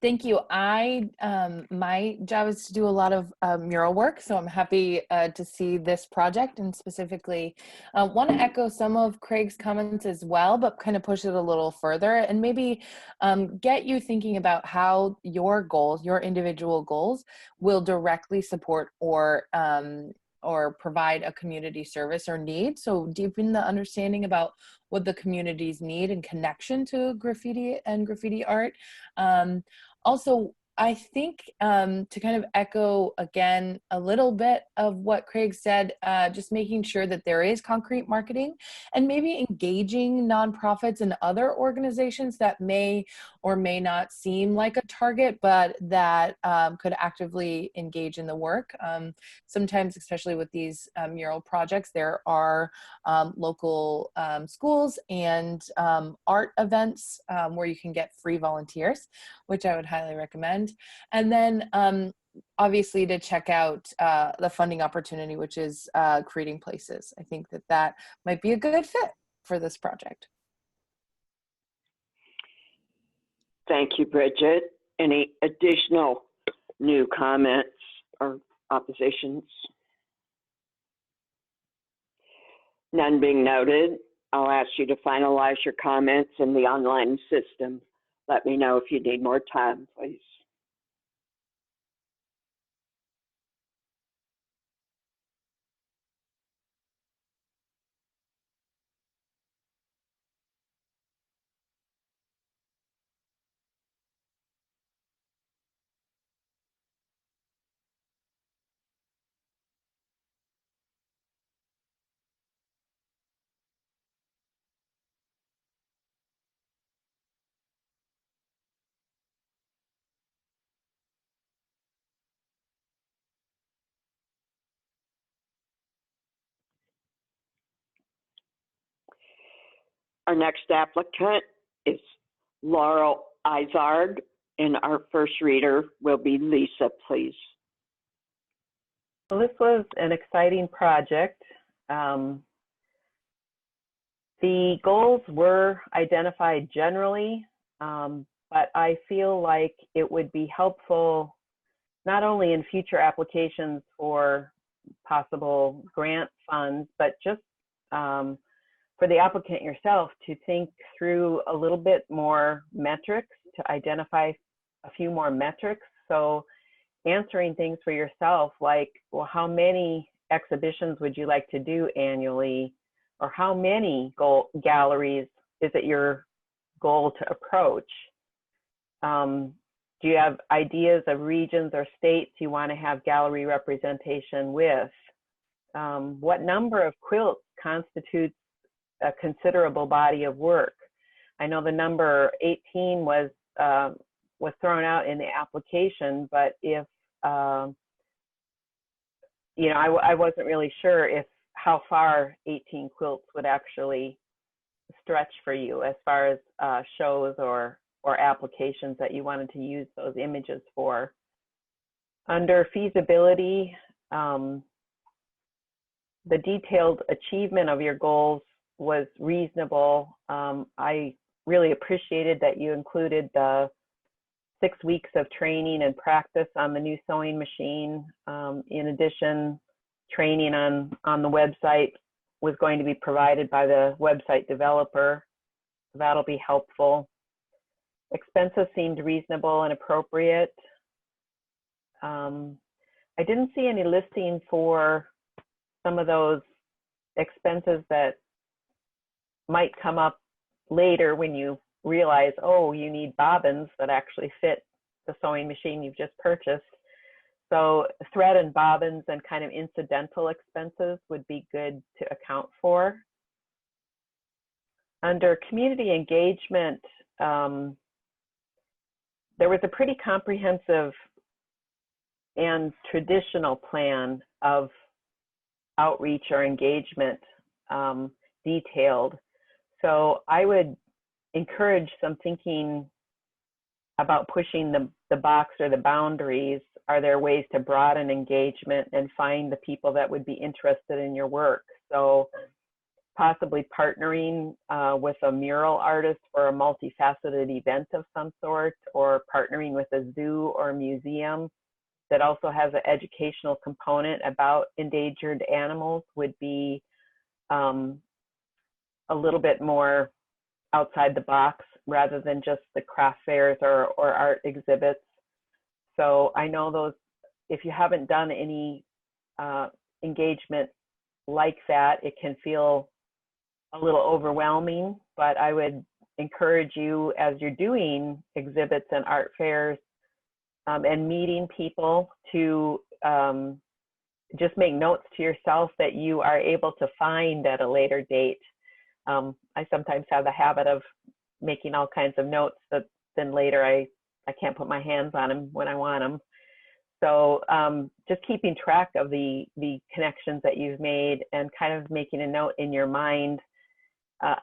B: Thank you. My job is to do a lot of mural work, so I'm happy to see this project, and specifically want to echo some of Craig's comments as well, but kind of push it a little further and maybe get you thinking about how your goals, your individual goals, will directly support or provide a community service or need. So deepen the understanding about what the communities need in connection to graffiti and graffiti art. Also, I think to kind of echo again a little bit of what Craig said, just making sure that there is concrete marketing and maybe engaging nonprofits and other organizations that may or may not seem like a target, but that could actively engage in the work. Sometimes, especially with these mural projects, there are local schools and art events where you can get free volunteers, which I would highly recommend. And then obviously to check out the funding opportunity, which is creating places. I think that might be a good fit for this project.
A: Thank you, Bridget. Any additional new comments or oppositions? None being noted, I'll ask you to finalize your comments in the online system. Let me know if you need more time, please. Our next applicant is Laurel Izard, and our first reader will be Lisa, please.
D: Well, this was an exciting project. The goals were identified generally, but I feel like it would be helpful not only in future applications for possible grant funds, but just for the applicant yourself to think through a little bit more metrics, to identify a few more metrics. So answering things for yourself like, well, how many exhibitions would you like to do annually? Or how many galleries is it your goal to approach? Do you have ideas of regions or states you want to have gallery representation with? What number of quilts constitutes a considerable body of work? I know the number 18 was thrown out in the application, but if, you know, I wasn't really sure if how far 18 quilts would actually stretch for you as far as shows or applications that you wanted to use those images for. Under feasibility, the detailed achievement of your goals was reasonable. I really appreciated that you included the 6 weeks of training and practice on the new sewing machine. In addition, training on the website was going to be provided by the website developer. That'll be helpful. Expenses seemed reasonable and appropriate. I didn't see any listing for some of those expenses that might come up later when you realize, oh, you need bobbins that actually fit the sewing machine you've just purchased. So thread and bobbins and kind of incidental expenses would be good to account for. Under community engagement, there was a pretty comprehensive and traditional plan of outreach or engagement detailed. So I would encourage some thinking about pushing the box or the boundaries. Are there ways to broaden engagement and find the people that would be interested in your work? So possibly partnering with a mural artist for a multifaceted event of some sort, or partnering with a zoo or a museum that also has an educational component about endangered animals would be a little bit more outside the box rather than just the craft fairs or art exhibits. So I know those, if you haven't done any engagement like that, it can feel a little overwhelming, but I would encourage you as you're doing exhibits and art fairs and meeting people to just make notes to yourself that you are able to find at a later date. I sometimes have the habit of making all kinds of notes, but then later I can't put my hands on them when I want them. So just keeping track of the connections that you've made and kind of making a note in your mind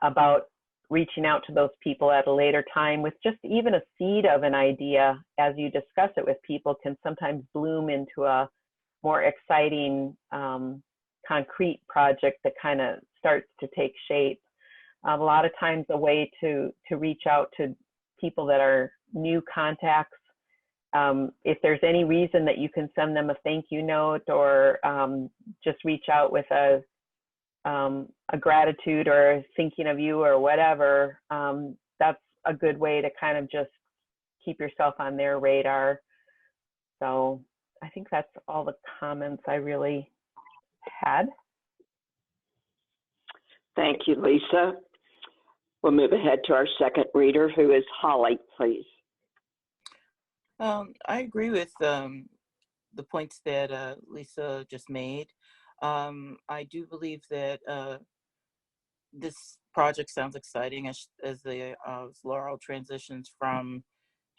D: about reaching out to those people at a later time with just even a seed of an idea as you discuss it with people can sometimes bloom into a more exciting concrete project that kind of starts to take shape. A lot of times a way to reach out to people that are new contacts, if there's any reason that you can send them a thank you note or just reach out with a gratitude or thinking of you or whatever, that's a good way to kind of just keep yourself on their radar. So I think that's all the comments I really had.
A: Thank you, Lisa. We'll move ahead to our second reader, who is Holly, please.
E: I agree with the points that Lisa just made. I do believe that this project sounds exciting as Laurel transitions from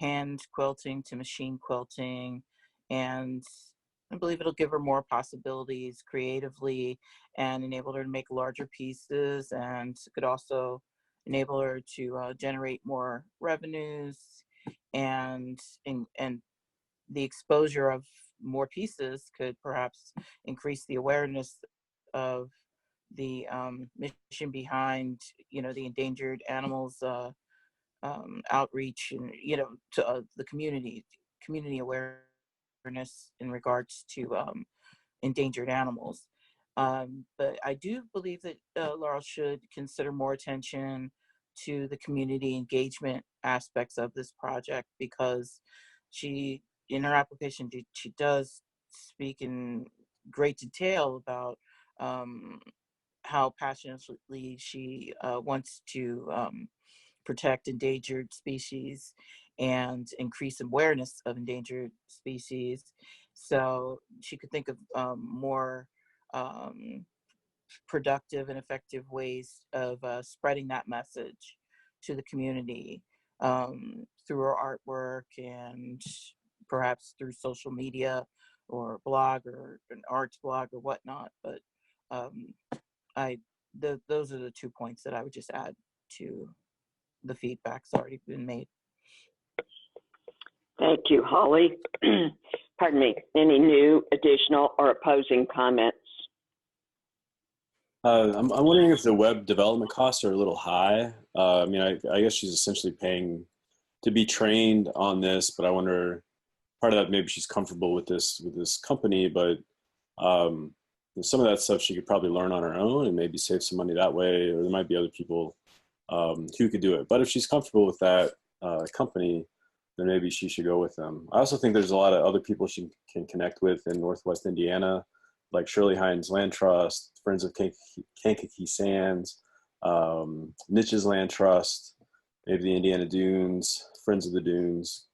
E: hand quilting to machine quilting, and I believe it'll give her more possibilities creatively and enable her to make larger pieces, and could also enable her to generate more revenues, and the exposure of more pieces could perhaps increase the awareness of the mission behind, the endangered animals outreach, and to the community awareness in regards to endangered animals. But I do believe that Laurel should consider more attention to the community engagement aspects of this project, because in her application, she does speak in great detail about how passionately she wants to protect endangered species and increase awareness of endangered species. So she could think of more productive and effective ways of spreading that message to the community through her artwork, and perhaps through social media or blog or an arts blog or whatnot. But those are the 2 points that I would just add to the feedback's already been made.
A: Thank you, Holly. Pardon me. Any new, additional, or opposing comments?
F: I'm wondering if the web development costs are a little high. I mean, I guess she's essentially paying to be trained on this, but I wonder, part of that, maybe she's comfortable with this company, but some of that stuff she could probably learn on her own and maybe save some money that way, or there might be other people who could do it. But if she's comfortable with that company, then maybe she should go with them. I also think there's a lot of other people she can connect with in Northwest Indiana, like Shirley Hines Land Trust, Friends of Kankakee Sands, Niches Land Trust, maybe the Indiana Dunes, Friends of the Dunes,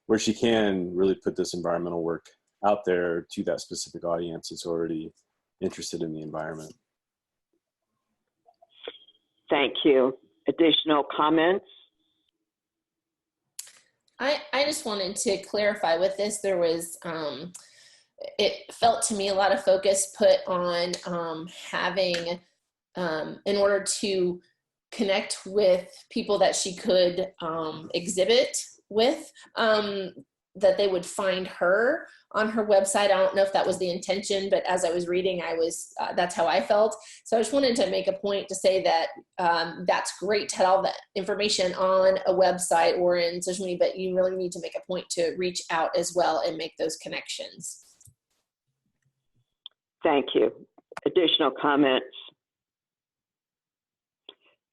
F: where she can really put this environmental work out there to that specific audience that's already interested in the environment.
A: Thank you. Additional comments?
G: I just wanted to clarify with this. There was, it felt to me a lot of focus put on having, in order to connect with people that she could exhibit with, that they would find her on her website. I don't know if that was the intention, but as I was reading, that's how I felt. So I just wanted to make a point to say that that's great to have all that information on a website or in social media, but you really need to make a point to reach out as well and make those connections.
A: Thank you. Additional comments?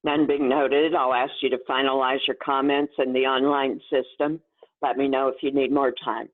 A: None being noted, I'll ask you to finalize your comments in the online system. Let me know if you need more time.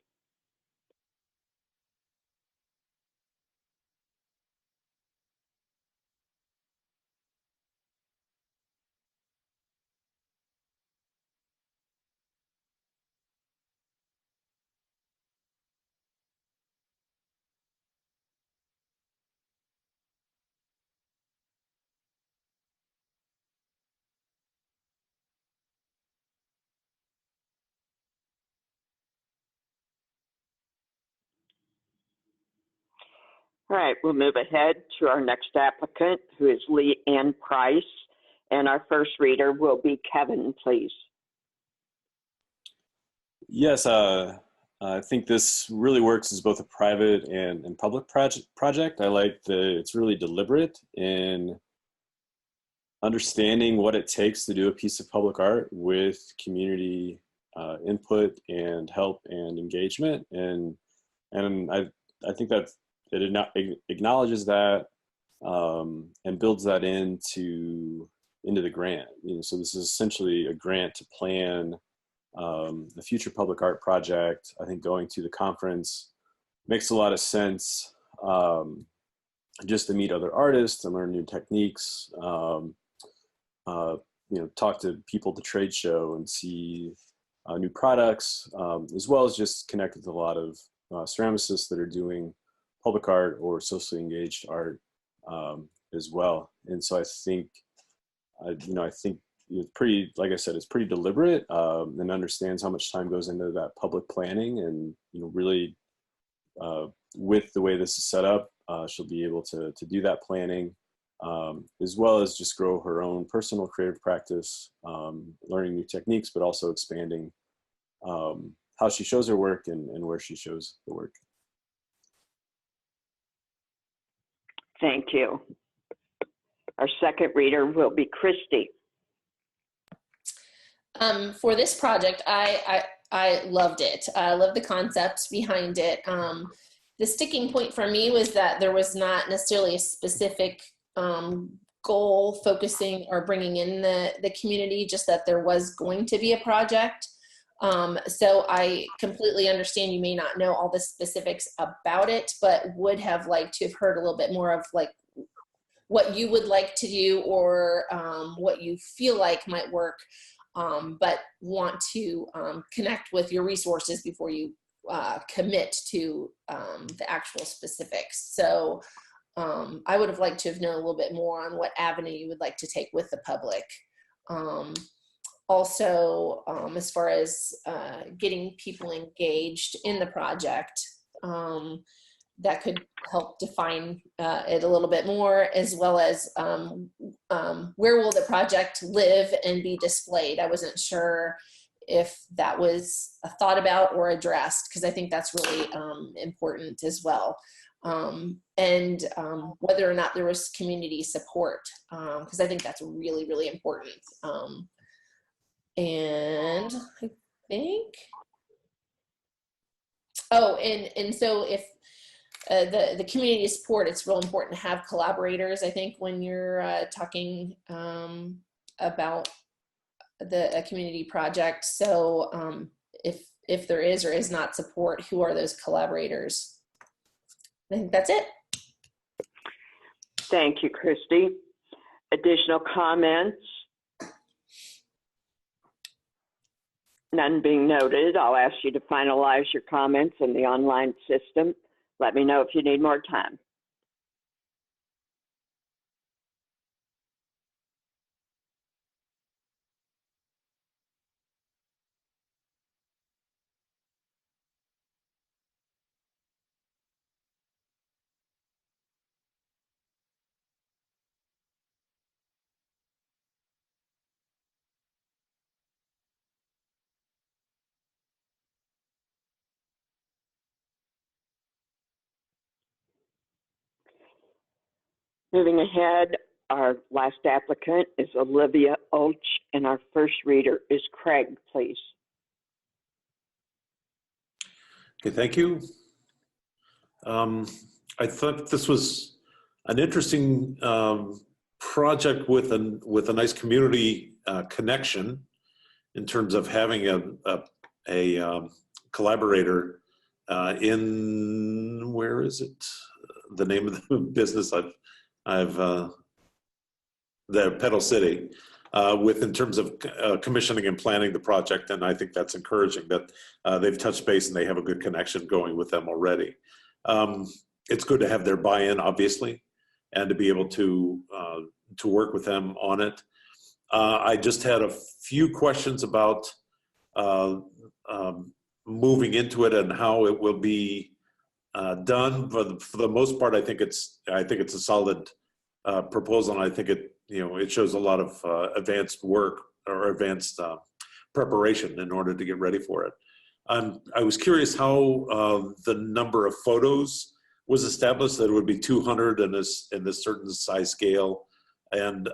A: All right, we'll move ahead to our next applicant, who is Lee Ann Price. And our first reader will be Kevin, please.
F: Yes, I think this really works as both a private and public project. I like that it's really deliberate in understanding what it takes to do a piece of public art with community input and help and engagement. And I think that it acknowledges that and builds that into the grant. So this is essentially a grant to plan the future public art project. I think going to the conference makes a lot of sense, just to meet other artists and learn new techniques, talk to people at the trade show and see new products, as well as just connect with a lot of ceramicists that are doing public art or socially engaged art as well. And so I think it's pretty, like I said, it's pretty deliberate and understands how much time goes into that public planning. And really, with the way this is set up, she'll be able to do that planning as well as just grow her own personal creative practice, learning new techniques, but also expanding how she shows her work and where she shows the work.
A: Thank you. Our second reader will be Christy.
G: For this project, I loved it. I love the concept behind it. The sticking point for me was that there was not necessarily a specific goal focusing or bringing in the community, just that there was going to be a project. So I completely understand you may not know all the specifics about it, but would have liked to have heard a little bit more of like what you would like to do, or what you feel like might work, but want to connect with your resources before you commit to the actual specifics. So I would have liked to have known a little bit more on what avenue you would like to take with the public. Also, as far as getting people engaged in the project, that could help define it a little bit more, as well as where will the project live and be displayed. I wasn't sure if that was thought about or addressed, because I think that's really important as well. And whether or not there was community support, because I think that's really, really important. And I think, oh, and so if the community support, it's real important to have collaborators, I think, when you're talking about a community project. So if there is or is not support, who are those collaborators? I think that's it.
A: Thank you, Christy. Additional comments? None being noted, I'll ask you to finalize your comments in the online system. Let me know if you need more time. Moving ahead, our last applicant is Olivia Olch, and our first reader is Craig, please.
C: Okay, thank you. I thought this was an interesting project with a nice community connection in terms of having a collaborator in, where is it? The name of the business the Pedal City, in terms of commissioning and planning the project, and I think that's encouraging that they've touched base and they have a good connection going with them already. It's good to have their buy-in, obviously, and to be able to work with them on it. I just had a few questions about moving into it and how it will be done. For the most part, I think it's a solid proposal, and I think it shows a lot of advanced work or advanced preparation in order to get ready for it. I was curious how the number of photos was established, that it would be 200 in this certain size scale, and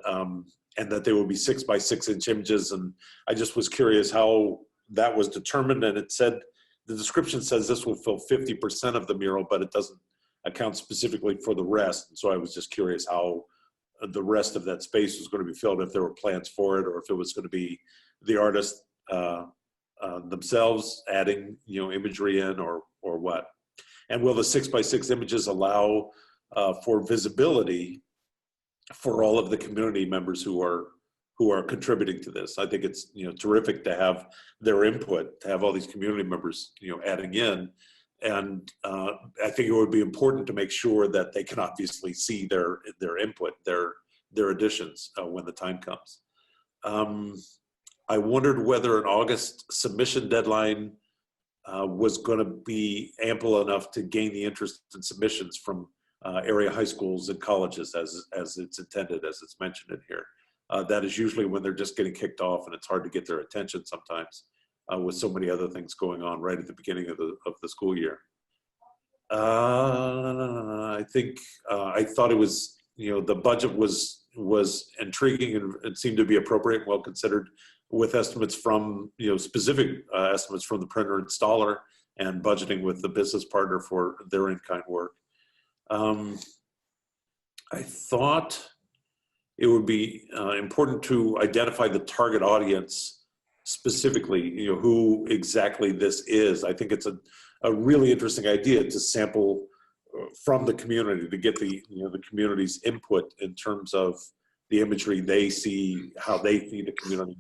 C: that they would be 6 by 6 inch images. And I just was curious how that was determined. And it said, the description says this will fill 50% of the mural, but it doesn't account specifically for the rest. And so I was just curious how the rest of that space was going to be filled, if there were plans for it, or if it was going to be the artists themselves adding imagery in, or what. And will the 6 by 6 images allow for visibility for all of the community members who are contributing to this? I think it's terrific to have their input, to have all these community members adding in, and I think it would be important to make sure that they can obviously see their input, their additions when the time comes. I wondered whether an August submission deadline was going to be ample enough to gain the interest in submissions from area high schools and colleges as it's intended, as it's mentioned in here. That is usually when they're just getting kicked off, and it's hard to get their attention sometimes with so many other things going on right at the beginning of the school year. I think I thought it was, the budget was intriguing and seemed to be appropriate and well considered, with estimates from, specific estimates from the printer installer and budgeting with the business partner for their in-kind work. I thought it would be important to identify the target audience specifically, who exactly this is. I think it's a really interesting idea to sample from the community, to get the community's input in terms of the imagery they see, how they see the community,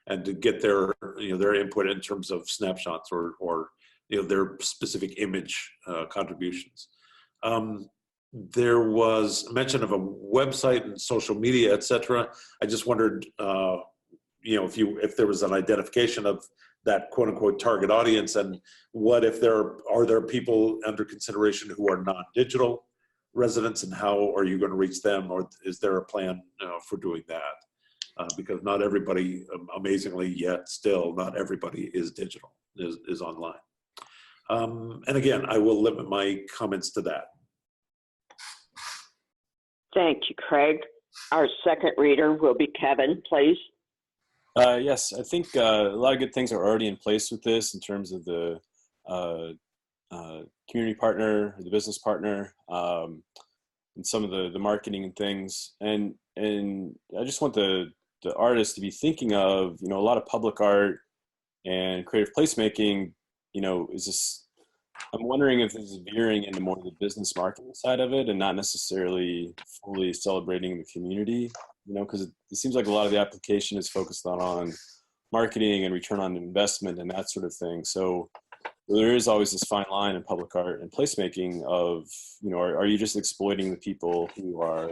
C: and to get their input in terms of snapshots or their specific image contributions. There was mention of a website and social media, etc. I just wondered, if there was an identification of that quote unquote target audience, and what if are there people under consideration who are non-digital residents, and how are you going to reach them, or is there a plan for doing that? Because not everybody, amazingly yet still, not everybody is digital, is online. And again, I will limit my comments to that.
A: Thank you, Craig. Our second reader will be Kevin, please.
F: Yes, I think a lot of good things are already in place with this in terms of the community partner, the business partner, and some of the marketing and things. And I just want the artists to be thinking of, a lot of public art and creative placemaking, is this, I'm wondering if this is veering into more of the business marketing side of it and not necessarily fully celebrating the community, because it seems like a lot of the application is focused on marketing and return on investment and that sort of thing. So there is always this fine line in public art and placemaking of, are you just exploiting the people who are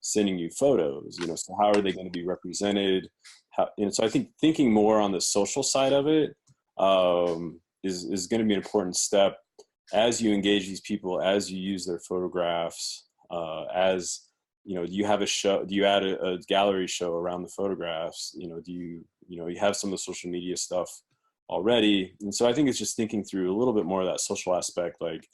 F: sending you photos? So how are they going to be represented? So I think thinking more on the social side of it is going to be an important step as you engage these people, as you use their photographs, as do you have a show? Do you add a gallery show around the photographs? Do you have some of the social media stuff already? And so I think it's just thinking through a little bit more of that social aspect, like,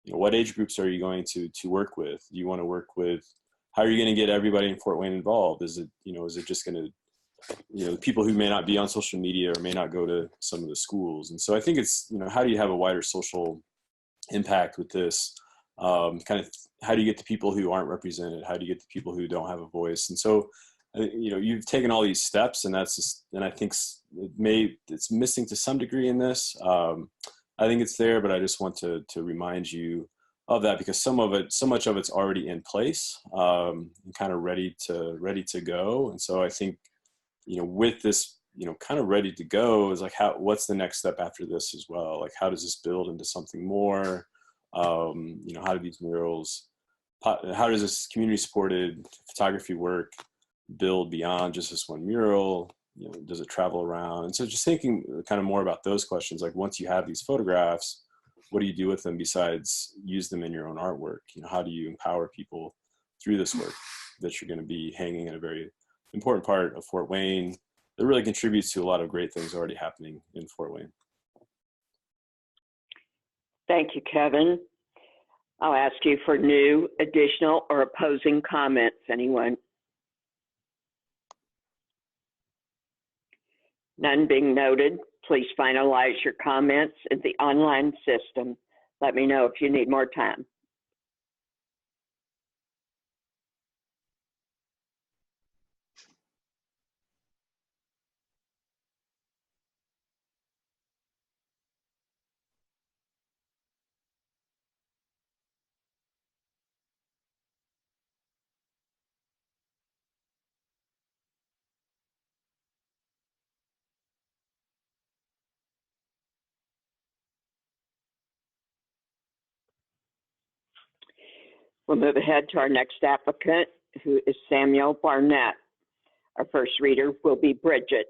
F: what age groups are you going to work with? Do you want to work with, how are you going to get everybody in Fort Wayne involved? Is it, is it just going to, people who may not be on social media or may not go to some of the schools? And so I think it's, how do you have a wider social impact with this? Kind of, how do you get the people who aren't represented? How do you get the people who don't have a voice? And so, you've taken all these steps, and that's just, and I think it's missing to some degree in this. I think it's there, but I just want to remind you of that, because so much of it's already in place, and kind of ready to go. And so I think, with this, kind of ready to go is like, what's the next step after this as well? Like, how does this build into something more? How do these murals, how does this community supported photography work build beyond just this one mural? Does it travel around? And so just thinking kind of more about those questions, like, once you have these photographs, what do you do with them besides use them in your own artwork? How do you empower people through this work that you're going to be hanging in a very important part of Fort Wayne that really contributes to a lot of great things already happening in Fort Wayne?
A: Thank you, Kevin. I'll ask you for new, additional, or opposing comments, anyone? None being noted, please finalize your comments in the online system. Let me know if you need more time. We'll move ahead to our next applicant, who is Samuel Barnett. Our first reader will be Bridget.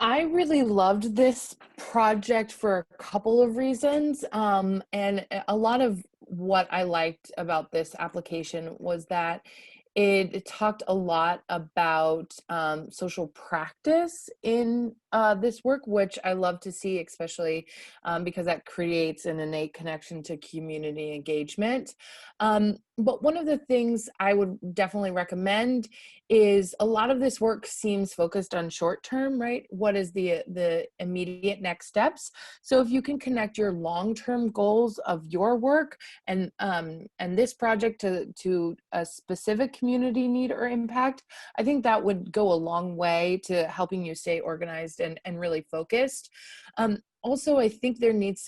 B: I really loved this project for a couple of reasons. And a lot of what I liked about this application was that it talked a lot about social practice in this work, which I love to see, especially because that creates an innate connection to community engagement. But one of the things I would definitely recommend is a lot of this work seems focused on short term, right? What is the immediate next steps? So if you can connect your long-term goals of your work and this project to a specific community need or impact, I think that would go a long way to helping you stay organized and really focused. Also, I think there needs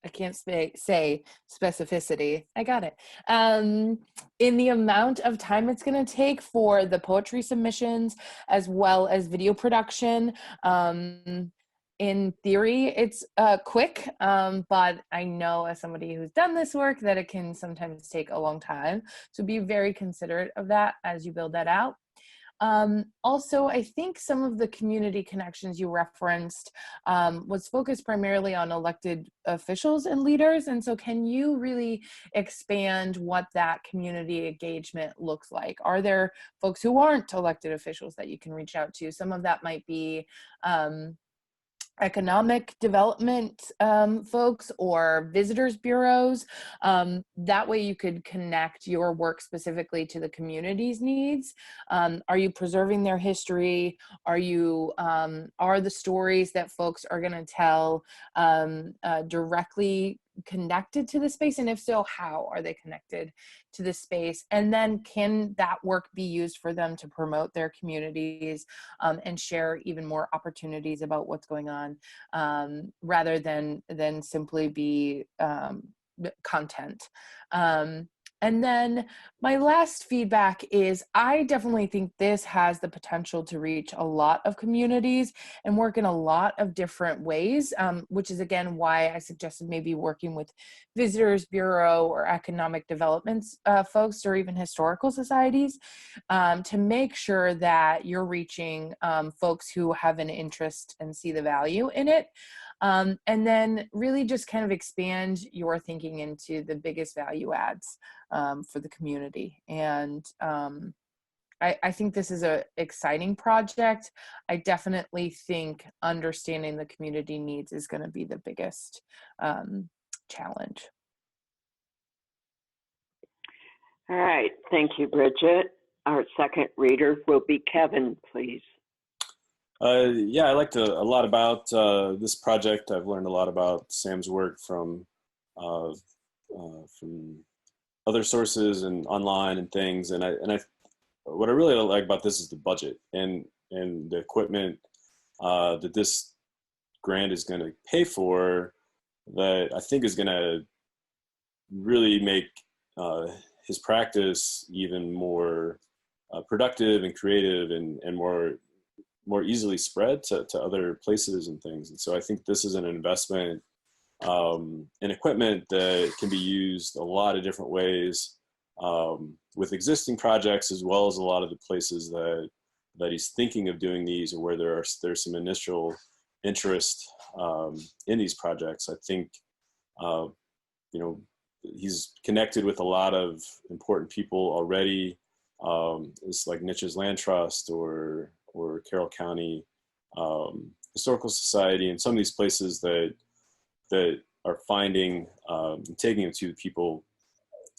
B: I can't say specificity. I got it. In the amount of time it's going to take for the poetry submissions as well as video production. In theory, it's quick, but I know as somebody who's done this work that it can sometimes take a long time. So be very considerate of that as you build that out. Also, I think some of the community connections you referenced was focused primarily on elected officials and leaders. And so can you really expand what that community engagement looks like? Are there folks who aren't elected officials that you can reach out to? Some of that might be economic development folks or visitors bureaus. That way you could connect your work specifically to the community's needs. Are you preserving their history? Are the stories that folks are going to tell directly connected to the space? And if so, how are they connected to the space? And then can that work be used for them to promote their communities and share even more opportunities about what's going on, rather than simply be content. And then my last feedback is I definitely think this has the potential to reach a lot of communities and work in a lot of different ways, which is again why I suggested maybe working with Visitors Bureau or economic development folks or even historical societies to make sure that you're reaching folks who have an interest and see the value in it. And then really just kind of expand your thinking into the biggest value adds for the community. And I think this is an exciting project. I definitely think understanding the community needs is going to be the biggest challenge.
A: All right, thank you, Bridget. Our second reader will be Kevin, please.
F: Yeah, I liked a lot about this project. I've learned a lot about Sam's work from other sources and online and things. And what I really like about this is the budget and the equipment that this grant is going to pay for, that I think is going to really make his practice even more productive and creative and more easily spread to other places and things. And so I think this is an investment in equipment that can be used a lot of different ways with existing projects, as well as a lot of the places that he's thinking of doing these, or where there's some initial interest in these projects. I think he's connected with a lot of important people already. It's like Niches Land Trust or Carroll County Historical Society, and some of these places that are finding and taking him to people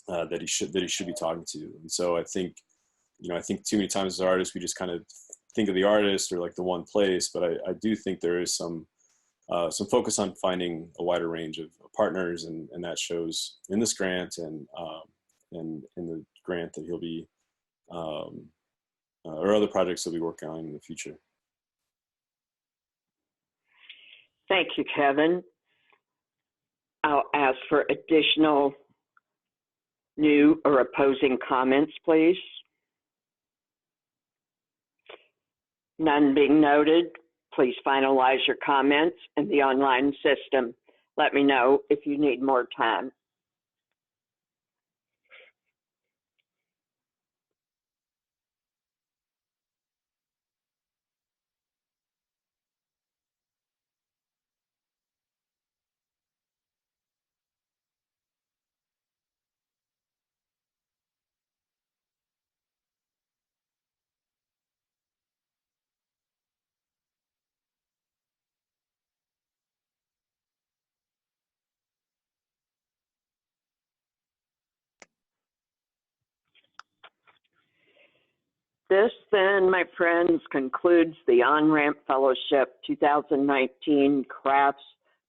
F: that he should be talking to. And so I think too many times as artists we just kind of think of the artist or like the one place, but I do think there is some focus on finding a wider range of partners, and that shows in this grant and in the grant that he'll be or other projects that we work on in the future.
A: Thank you, Kevin. I'll ask for additional new or opposing comments, please. None being noted, please finalize your comments in the online system. Let me know if you need more time. This then, my friends, concludes the On-Ramp Fellowship 2019 Crafts,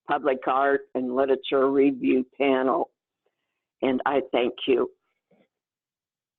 A: Public Art, and Literature Review panel. And I thank you.